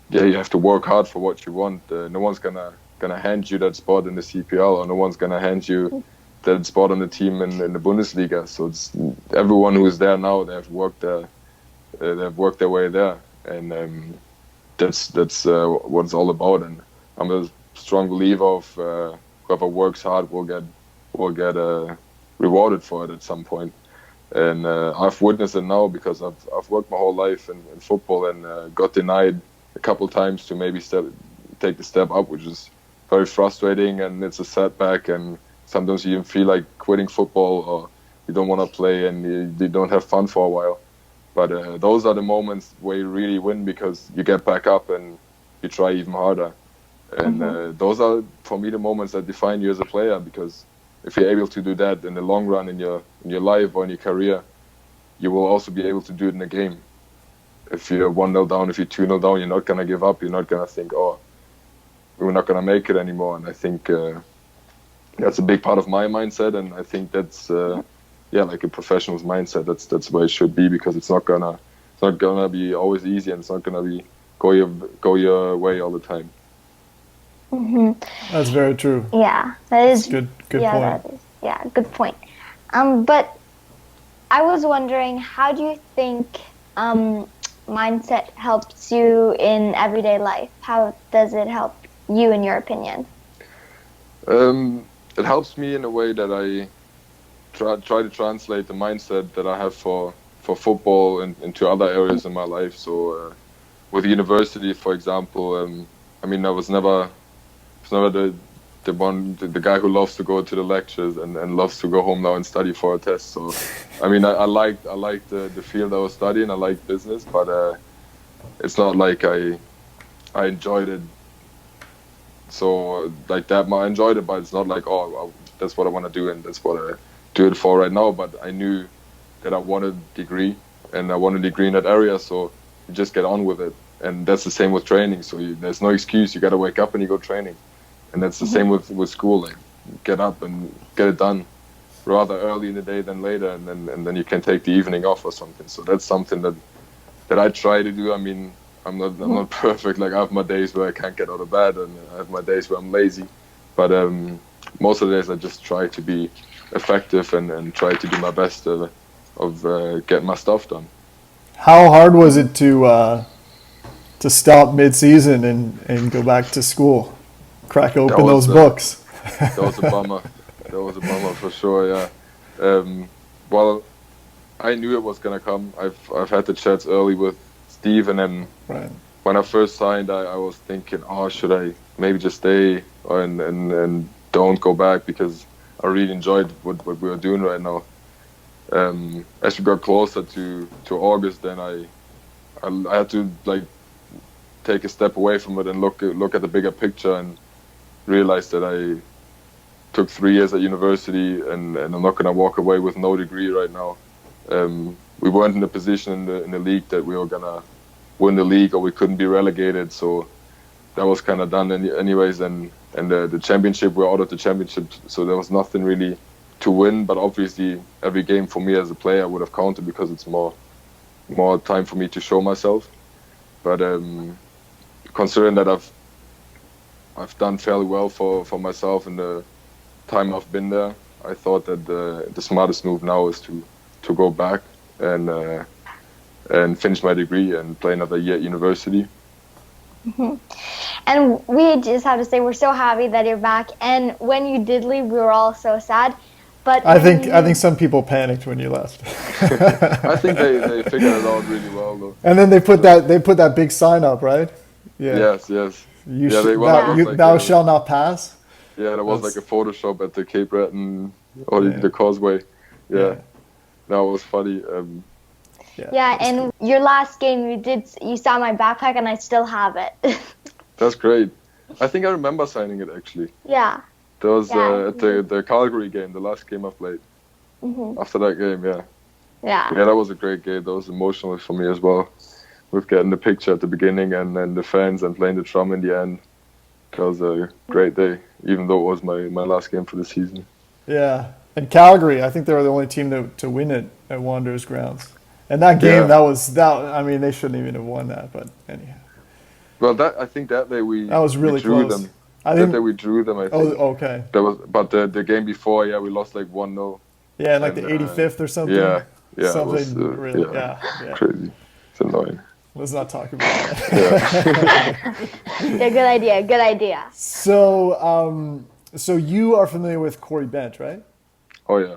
you have to work hard for what you want. No one's gonna hand you that spot in the CPL, or no one's gonna hand you that spot on the team in the Bundesliga. So it's everyone who is there now, they've worked their way there, and that's what it's all about. And I'm a strong believer of whoever works hard will get rewarded for it at some point. And I've witnessed it now, because I've worked my whole life in football and got denied a couple times to maybe take the step up, which is very frustrating, and it's a setback. And sometimes you even feel like quitting football, or you don't want to play and you don't have fun for a while. But those are the moments where you really win, because you get back up and you try even harder. And those are, for me, the moments that define you as a player, because if you're able to do that in the long run in your life or in your career, you will also be able to do it in a game. If you're 1-0 down, if you're 2-0 down, you're not going to give up. You're not going to think, oh, we're not going to make it anymore. And I think that's a big part of my mindset. And I think that's, like a professional's mindset. That's where it should be, because it's not gonna be always easy, and it's not gonna be go your way all the time. That's very true. Yeah, that is good point. That is, good point. But I was wondering, how do you think mindset helps you in everyday life? How does it help you, in your opinion? It helps me in a way that I try to translate the mindset that I have for football into other areas in my life. So with university, for example, I was never the guy who loves to go to the lectures and loves to go home now and study for a test. So I liked the field I was studying. I liked business, but it's not like I enjoyed it. So like that, I enjoyed it, but it's not like, oh, that's what I want to do and that's what I do it for right now. But I knew that I wanted a degree, and I wanted a degree in that area, so you just get on with it. And that's the same with training. So there's no excuse. You got to wake up and you go training. And that's the same with school. Like, get up and get it done rather early in the day than later, and then you can take the evening off or something. So that's something that I try to do. I'm not perfect. Like, I have my days where I can't get out of bed, and I have my days where I'm lazy. But most of the days I just try to be effective and try to do my best of getting my stuff done. How hard was it to stop mid-season and go back to school, crack open those books? That was a bummer. That was a bummer for sure. Yeah. Well, I knew it was gonna come. I've had the chats early with Steve, and then when I first signed, I was thinking, oh, should I maybe just stay and don't go back, because I really enjoyed what we were doing right now. As we got closer to August, then I had to like take a step away from it and look at the bigger picture, and realize that I took 3 years at university, and I'm not gonna walk away with no degree right now. We weren't in a position in the league that we were gonna win the league, or we couldn't be relegated, so that was kind of done anyways. And the championship, we were out of the championship, so there was nothing really to win. But obviously every game for me as a player would have counted, because it's more more time for me to show myself. But considering that I've done fairly well for myself in the time I've been there, I thought that the smartest move now is to go back and finish my degree and play another year at university. And we just have to say we're so happy that you're back. And when you did leave, we were all so sad. But I think some people panicked when you left. I think they figured it out really well though. And then they put that big sign up, right? Yeah. Yes. Thou shall not pass. Yeah, there was like a Photoshop at the Cape Breton or the Causeway. Yeah. That was funny. Yeah, and your last game you saw my backpack and I still have it. That's great. I think I remember signing it actually. Yeah. That was at the Calgary game, the last game I played. After that game, yeah. Yeah, that was a great game. That was emotional for me as well. With getting the picture at the beginning and then the fans and playing the drum in the end. That was a great day, even though it was my last game for the season. Yeah, and Calgary, I think they were the only team to win it at Wanderers grounds. And that game, I mean, they shouldn't even have won that, but anyhow. Well, I think that day we was really we drew close. them. That day we drew them, I think. Oh, okay. But the game before, we lost like 1-0. Yeah, like the 85th or something. Yeah, something it was, really, crazy. It's annoying. Let's not talk about that. Yeah, good idea. So, so you are familiar with Cory Bent, right? Oh yeah.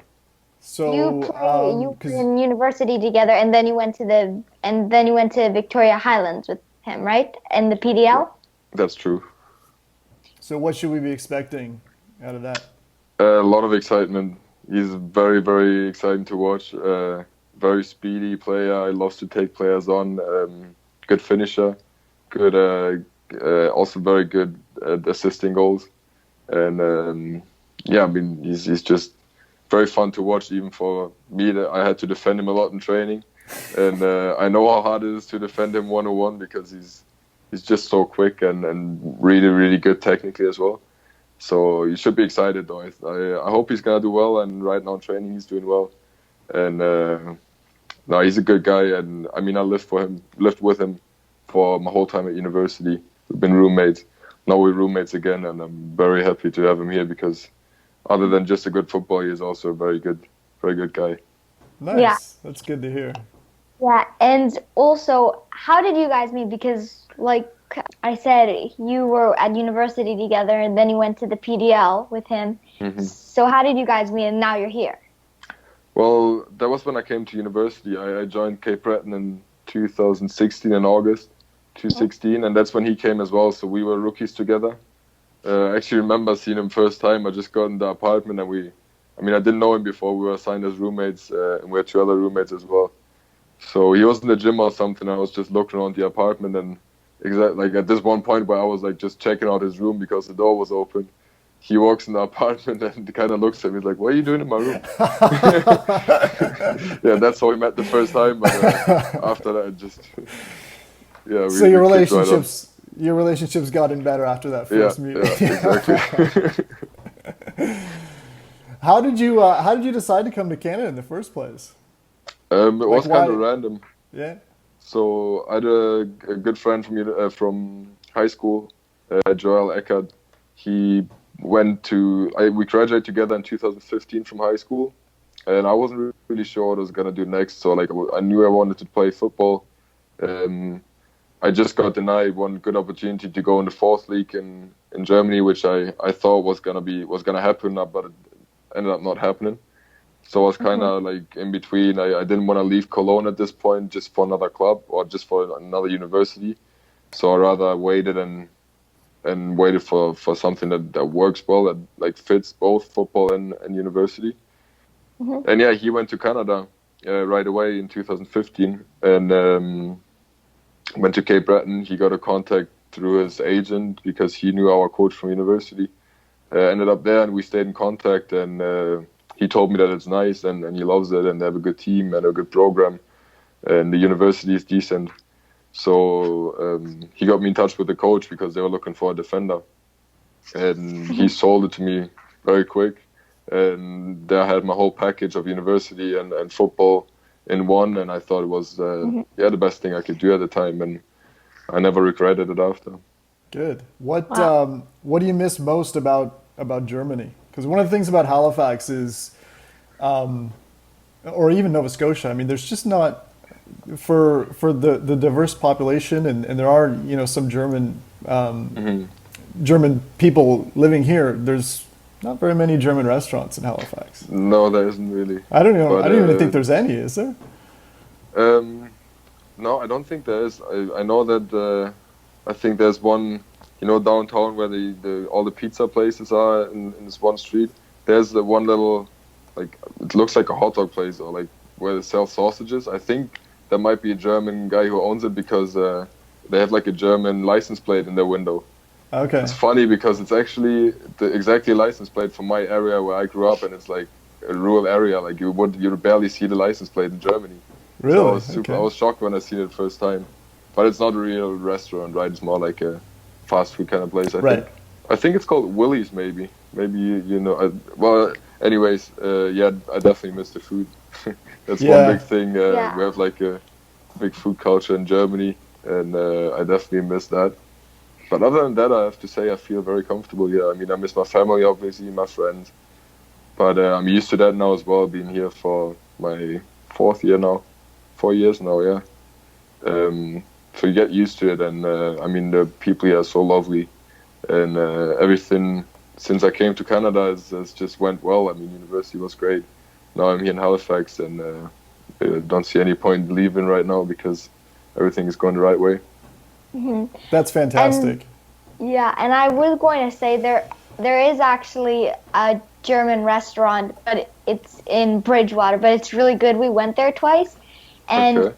So you played in university together, and then you went to Victoria Highlands with him, right? And the PDL. That's true. So what should we be expecting out of that? A lot of excitement. He's very, very exciting to watch. Very speedy player. I love to take players on. Good finisher. Good. Also very good at assisting goals. And I mean, he's just very fun to watch. Even for me, I had to defend him a lot in training, and I know how hard it is to defend him 1-on-1 because he's just so quick and really, really good technically as well. So you should be excited though. I hope he's gonna do well, and right now in training he's doing well. And no, he's a good guy, and I mean I lived with him for my whole time at university. We've been roommates. Now we're roommates again, and I'm very happy to have him here because other than just a good footballer, he's also a very good guy. Nice. Yeah. That's good to hear. Yeah, and also, how did you guys meet? Because, like I said, you were at university together, and then you went to the PDL with him. So how did you guys meet, and now you're here? Well, that was when I came to university. I joined Cape Breton in 2016 in August, 2016, and that's when he came as well. So we were rookies together. I actually remember seeing him first time. I just got in the apartment, and I didn't know him before. We were assigned as roommates, and we had 2 other roommates as well. So he was in the gym or something. I was just looking around the apartment, and like at this one point where I was like just checking out his room because the door was open. He walks in the apartment and kind of looks at me like, "What are you doing in my room?" Yeah, that's how we met the first time. But after that, just So your relationships gotten better after that first meeting. Yeah, exactly. How did you decide to come to Canada in the first place? It was kind of random. Yeah. So I had a good friend from high school, Joel Eckert. He we graduated together in 2015 from high school, and I wasn't really sure what I was gonna do next. So like I knew I wanted to play football. I just got denied one good opportunity to go in the 4th league in Germany, which I thought was gonna happen, but it ended up not happening. So I was kind of like in between. I didn't want to leave Cologne at this point just for another club or just for another university. So I rather waited and waited for something that works well, that like fits both football and university. And yeah, he went to Canada right away in 2015 and went to Cape Breton. He got a contact through his agent because he knew our coach from university. Ended up there and we stayed in contact, and he told me that it's nice and he loves it and they have a good team and a good program and the university is decent. So he got me in touch with the coach because they were looking for a defender, and he sold it to me very quick. And there I had my whole package of university and football in one, and I thought it was the best thing I could do at the time, and I never regretted it after. Good. What Wow. what do you miss most about Germany? Because one of the things about Halifax is, or even Nova Scotia. I mean, there's just not for the diverse population, and there are some Hmm. German people living here. There's not very many German restaurants in Halifax. No, there isn't really, I but don't even think there's any. Is there? um, no, I don't think there is. I know that I think there's one, downtown where the all the pizza places are in this one street. There's the one little, like, it looks like a hot dog place, or like where they sell sausages. I think there might be a German guy who owns it, because they have like a German license plate in their window. Okay. It's funny because it's actually the exactly license plate from my area where I grew up, and it's like a rural area. Like you barely see the license plate in Germany. So Really? I Okay. was shocked when I seen it first time. But it's not a real restaurant, right? It's more like a fast food kind of place, I Right. think. I think it's called Willie's, maybe. Maybe you know. Well, anyways, yeah, I definitely miss the food. That's one Yeah. big thing. We Yeah. have like a big food culture in Germany, and I definitely miss that. But other than that, I have to say I feel very comfortable here. I mean, I miss my family, obviously, my friends. But I'm used to that now as well, being here for my fourth year now. 4 years now, yeah. So you get used to it, and I mean, the people here are so lovely, and everything since I came to Canada has just went well. I mean, university was great. Now I'm here in Halifax, and I don't see any point in leaving right now, because everything is going the right way. Hmm. That's And fantastic. yeah, and I was going to say there is actually a German restaurant, but it's in Bridgewater, but it's really good. We went there twice, and Okay.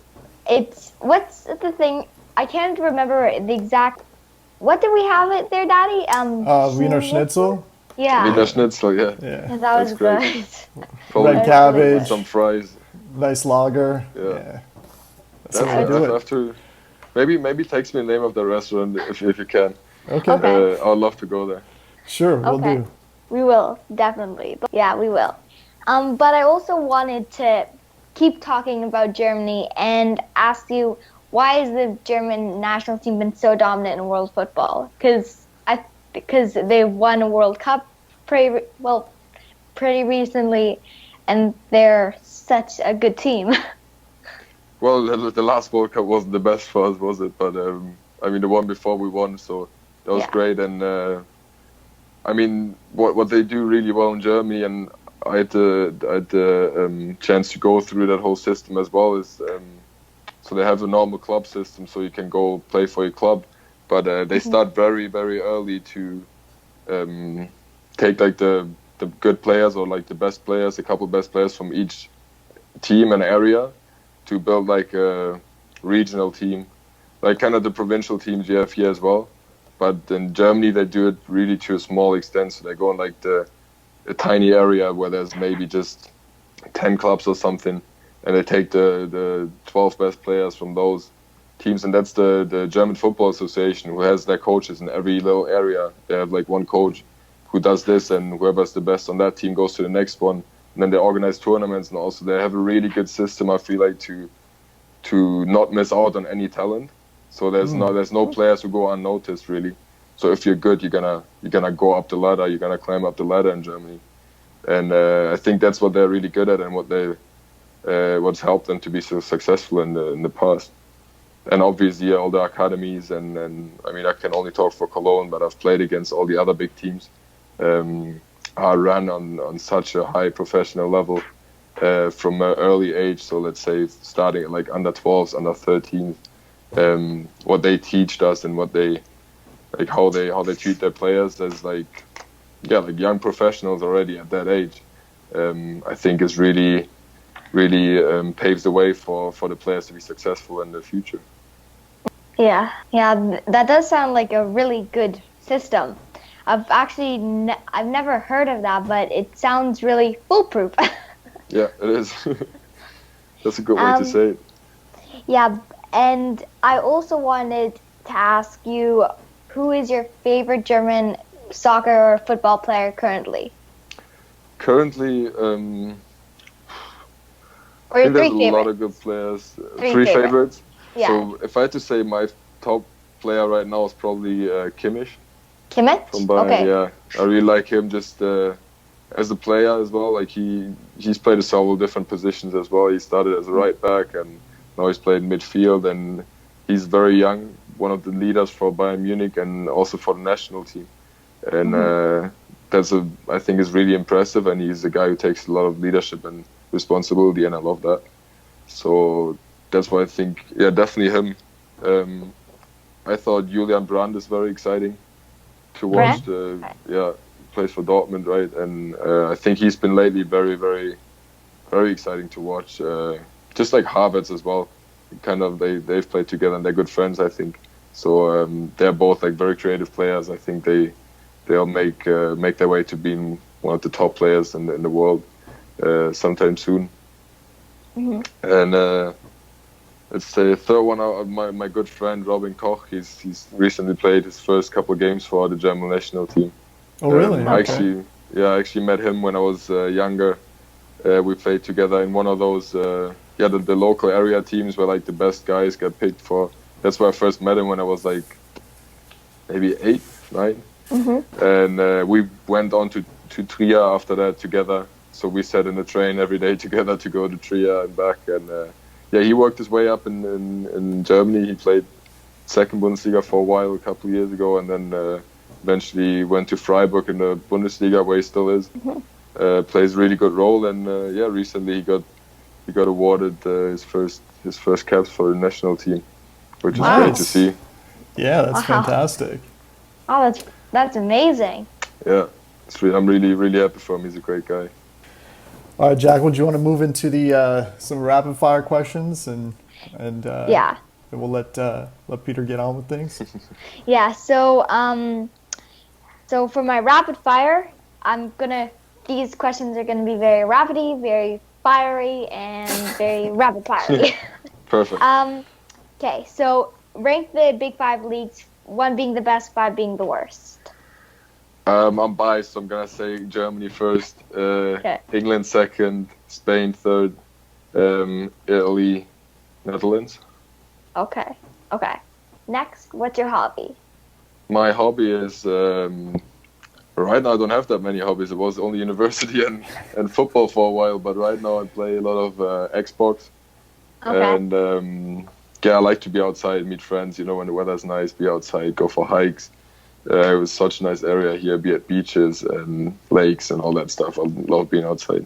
it's what's the thing? I can't remember the exact. What did we have it there, Daddy? Wiener Schnitzel? Schnitzel. Wiener Yeah, Schnitzel, yeah, Yeah. that that's was great. good. Probably Red That was really with good. some cabbage, fries. nice lager. Yeah, Yeah. That's how that's we That I do was it. have to. Maybe text me the name of the restaurant if you can. Okay. okay. I'd love to go there. Sure, we'll Okay, do. we will definitely. Yeah, we will. But I also wanted to keep talking about Germany and ask you, why has the German national team been so dominant in world football? Because they won a World Cup pretty recently, and they're such a good team. Well, the last World Cup wasn't the best for us, was it? But I mean, the one before we won, so that was Yeah. great. And I mean, what they do really well in Germany, and I had the chance to go through that whole system as well. Is so they have a normal club system, so you can go play for your club, but they Hmm. start very very early to um, take like the good players, or like the best players, a couple best players from each team and area, to build like a regional team, like kind of the provincial teams you have here as well. But in Germany, they do it really to a small extent. So they go in like a tiny area where there's maybe just 10 clubs or something, and they take the 12 best players from those teams. And that's the German Football Association, who has their coaches in every little area. They have like one coach who does this, and whoever's the best on that team goes to the next one. And then they organize tournaments, and also they have a really good system, I feel like, to not miss out on any talent. So there's no players who go unnoticed, really. So if you're good, you're gonna go up the ladder. You're gonna climb up the ladder in Germany, and I think that's what they're really good at, and what's helped them to be so successful in the past. And obviously, all the academies, and I mean, I can only talk for Cologne, but I've played against all the other big teams. Um, are run on such a high professional level from an early age. So let's say starting at like under 12s, under 13s, what they teach us, and what they like how they treat their players as like, yeah, like young professionals already at that age. I think is really paves the way for the players to be successful in the future. Yeah, yeah, that does sound like a really good system. I've never heard of that, but it sounds really foolproof. Yeah, it is. That's a good way to Um, say it. yeah, and I also wanted to ask you, who is your favorite German soccer or football player currently? Currently, Or I your think there's three a lot favorites? of good players. Three Three favorites. favorites. Yeah. So if I had to say my top player right now is probably Kimmich from Kimmich? Bayern. Okay. Yeah, I really like him just as a player as well. Like he's played several different positions as well. He started as a right back and now he's played midfield, and he's very young, one of the leaders for Bayern Munich and also for the national team. And I think is really impressive, and he's a guy who takes a lot of leadership and responsibility, and I love that. So that's why I think, yeah, definitely him. I thought Julian Brandt is very exciting to watch. Brandt? Yeah, plays for Dortmund, right? And I think he's been lately very, very, very exciting to watch. Just like Havertz as well. Kind of they've played together and they're good friends, I think. So they're both like very creative players. I think they'll make their way to being one of the top players in the world sometime soon. And let's say the third one out, my good friend Robin Koch. He's recently played his first couple of games for the German national team. Oh, really? I Okay. actually met him when I was younger. We played together in one of those the local area teams where like the best guys get picked for. That's where I first met him when I was like maybe 8, 9. And we went on to Trier after that together. So we sat in the train every day together to go to Trier and back. And he worked his way up in Germany. He played second Bundesliga for a while, a couple of years ago, and then eventually went to Freiburg in the Bundesliga, where he still is. Plays a really good role, and recently he got awarded his first caps for the national team, which is great to see. Yeah, that's Wow. fantastic. Oh, that's amazing. Yeah, I'm really happy for him. He's a great guy. All right, Jack, would you want to move into the some rapid fire questions and Yeah. and we'll let Peter get on with things? Yeah, so so for my rapid fire, these questions are gonna be very rapidy, very fiery, and very rapid fiery. Perfect. Okay, so rank the Big Five leagues, 1 being the best, 5 being the worst. I'm biased, so I'm gonna say Germany first, Okay. England second, Spain third, Italy, Netherlands. Okay. Next, what's your hobby? My hobby is right now I don't have that many hobbies. It was only university and football for a while, but right now I play a lot of Xbox. Okay. And I like to be outside, meet friends. You know, when the weather's nice, be outside, go for hikes. It was such a nice area here, be at beaches and lakes and all that stuff. I love being outside.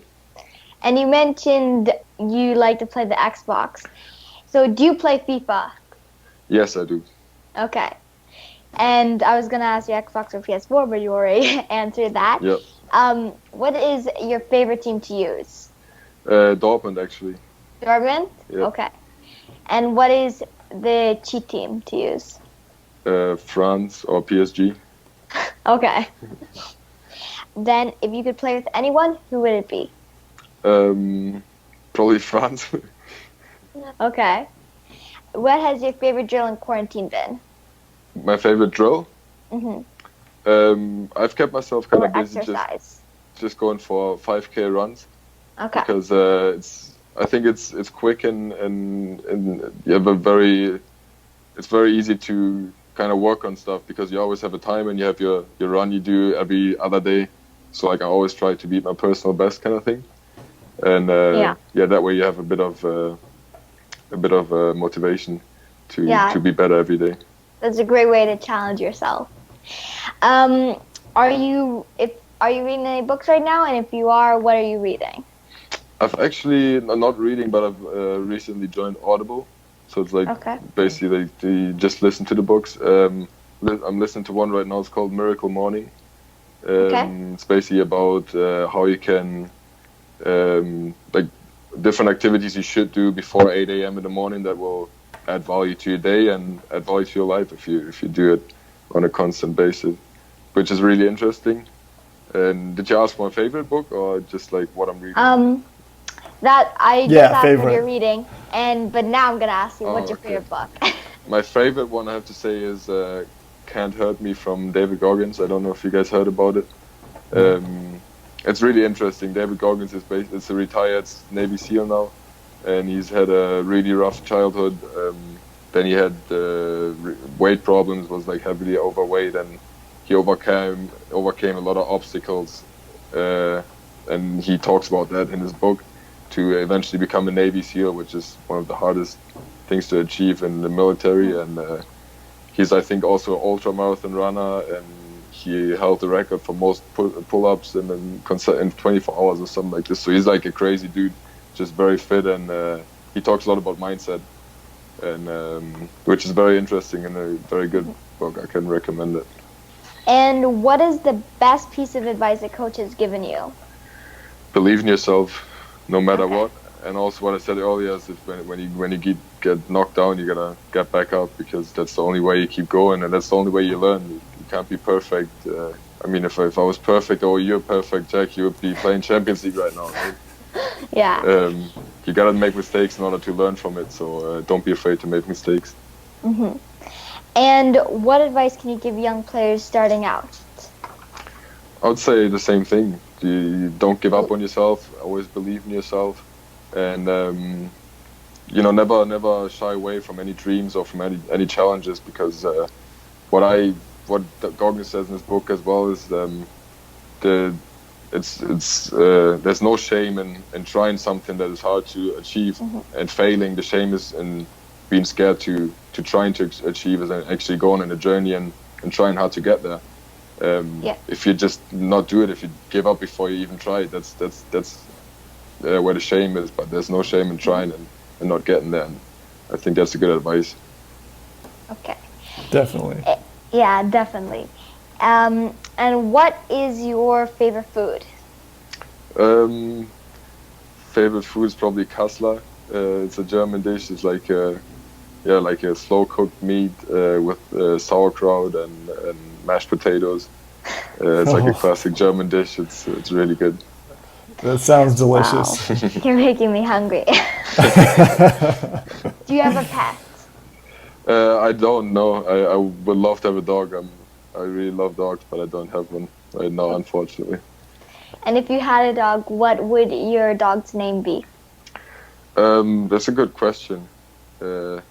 And you mentioned you like to play the Xbox. So do you play FIFA? Yes, I do. Okay. And I was going to ask you Xbox or PS4, but you already answered that. Yep. What is your favorite team to use? Dortmund, actually. Dortmund? Yep. Okay. And what is the cheat team to use? France or PSG. Okay. Then, if you could play with anyone, who would it be? Probably France. Okay. What has your favorite drill in quarantine been? My favorite drill? I've kept myself kind Or of busy exercise? just going for 5K runs. Okay. Because I think it's quick and you have it's very easy to kind of work on stuff because you always have a time and you have your run you do every other day. So like I always try to beat my personal best kind of thing. And that way you have a bit of motivation to be better every day. That's a great way to challenge yourself. Are you reading any books right now? And if you are, what are you reading? I've actually not reading, but I've recently joined Audible, so it's like basically they just listen to the books. I'm listening to one right now. It's called Miracle Morning. It's basically about how you can like different activities you should do before 8 a.m. in the morning that will add value to your day and add value to your life if you do it on a constant basis, which is really interesting. And did you ask for my favorite book or just like what I'm reading? That I just asked favorite. what you're reading, but now I'm gonna ask you what's your favorite book. My favorite one I have to say is Can't Hurt Me from David Goggins. I don't know if you guys heard about it. It's really interesting. David Goggins is a retired Navy SEAL now, and he's had a really rough childhood. Then he had weight problems, was like heavily overweight, and he overcame a lot of obstacles. And he talks about that in his book, to eventually become a Navy SEAL, which is one of the hardest things to achieve in the military. And he's, I think, also an ultra marathon runner, and he held the record for most pull-ups in 24 hours or something like this. So he's like a crazy dude, just very fit, and he talks a lot about mindset, and which is very interesting and a very good book. I can recommend it. And what is the best piece of advice a coach has given you? Believe in yourself, no matter what. And also what I said earlier is that when you get knocked down, you gotta get back up, because that's the only way you keep going, and that's the only way you learn. You can't be perfect. I mean, if I was perfect, or you're perfect, Jack, you would be playing Champions League right now, right? Yeah. You gotta make mistakes in order to learn from it. So don't be afraid to make mistakes. Mm-hmm. And what advice can you give young players starting out? I would say the same thing. You don't give up on yourself. Always believe in yourself, and never shy away from any dreams or from any challenges. Because what Goggins says in his book as well is there's no shame in trying something that is hard to achieve and failing. The shame is in being scared to trying to achieve it, and actually going on a journey and trying hard to get there. If you just not do it, if you give up before you even try it, that's where the shame is. But there's no shame in trying and not getting there. And I think that's a good advice. Okay. Definitely. Yeah, definitely. And what is your favorite food? Favorite food is probably Kassler. It's a German dish. It's like a slow cooked meat with sauerkraut and mashed potatoes. It's like a classic German dish. It's really good. That sounds delicious. Wow. You're making me hungry. Do you have a pet? I don't know. I would love to have a dog. I really love dogs, but I don't have one right now, unfortunately. And if you had a dog, what would your dog's name be? That's a good question. I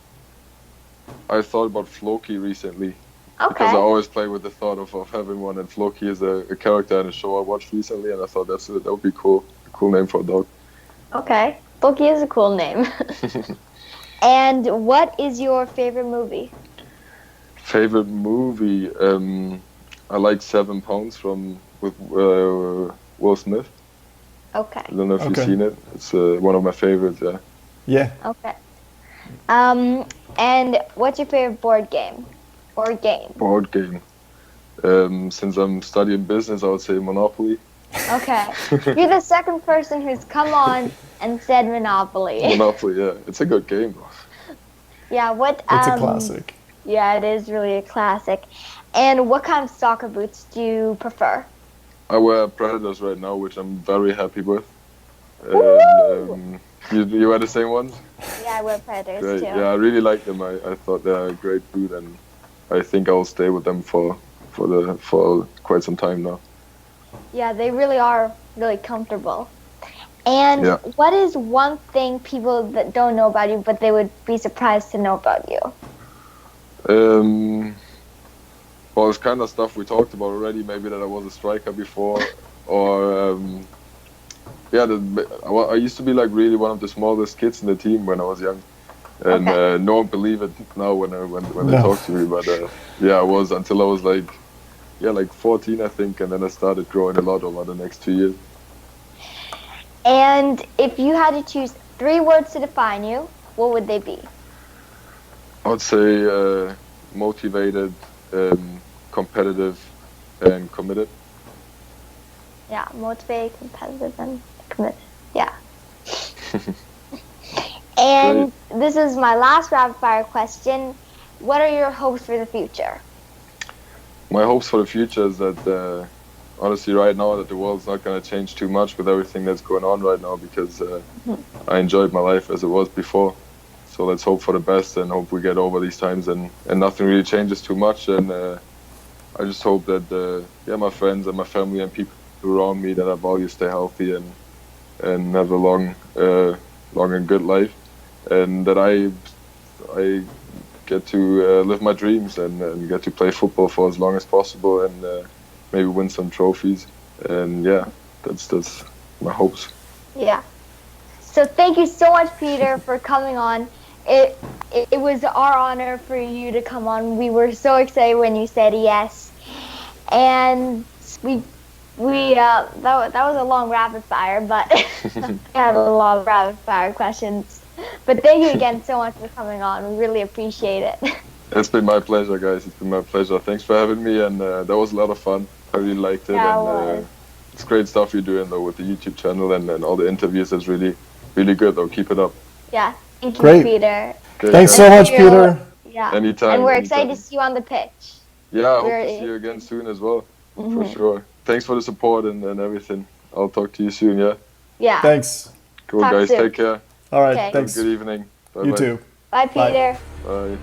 thought about Floki recently. Okay. Because I always play with the thought of having one, and Floki is a character in a show I watched recently, and I thought that would be cool. A cool name for a dog. Okay. Floki is a cool name. And what is your favorite movie? Favorite movie? I like 7 Pounds with Will Smith. Okay. I don't know if you've seen it. It's one of my favorites. Yeah. Yeah. Okay. And what's your favorite board game or game? Board game. Since I'm studying business, I would say Monopoly. Okay. You're the second person who's come on and said Monopoly. Monopoly, yeah. It's a good game. Yeah, what... It's a classic. Yeah, it is really a classic. And what kind of soccer boots do you prefer? I wear Predators right now, which I'm very happy with. And, you wear the same ones? Yeah, I wear Predators Great. too. Yeah, I really like them. I thought they're a great boot, and I think I'll stay with them for quite some time now. Yeah, they really are really comfortable. And what is one thing people that don't know about you, but they would be surprised to know about you? Well, it's kind of stuff we talked about already. Maybe that I was a striker before, or I used to be like really one of the smallest kids in the team when I was young, and no one believe it now when they talk to me. But I was until I was like 14, I think, and then I started growing a lot over the next 2 years. And if you had to choose 3 words to define you, what would they be? I would say motivated, competitive, and committed. Yeah, motivated, competitive, and committed. Yeah. And this is my last rapid fire question. What are your hopes for the future? My hopes for the future is that honestly right now that the world's not going to change too much with everything that's going on right now, because I enjoyed my life as it was before. So let's hope for the best and hope we get over these times and nothing really changes too much. And I just hope that my friends and my family and people around me that I value stay healthy and have a long long and good life, and that I get to live my dreams and get to play football for as long as possible and maybe win some trophies. And yeah, that's my hopes. Yeah. So thank you so much, Peter, for coming on. It was our honor for you to come on. We were so excited when you said yes, and that was a long rapid fire, but we had a lot of rapid fire questions. But thank you again so much for coming on. We really appreciate it. It's been my pleasure, guys. It's been my pleasure. Thanks for having me, and that was a lot of fun. I really liked it, Yeah, and it's great stuff you're doing though with the YouTube channel and all the interviews. It's really good though. Keep it up. Yeah, thank you, Great. Peter. Okay, Thanks guys. so much, Peter. Yeah. Anytime. And we're anytime. excited to see you on the pitch. Yeah, I hope to see you again soon as well. For sure. Thanks for the support and everything. I'll talk to you soon, yeah? Yeah. Thanks. Cool, Talk guys. soon. Take care. All right. Okay. Thanks. Good evening. Bye-bye. You too. Bye, Peter. Bye.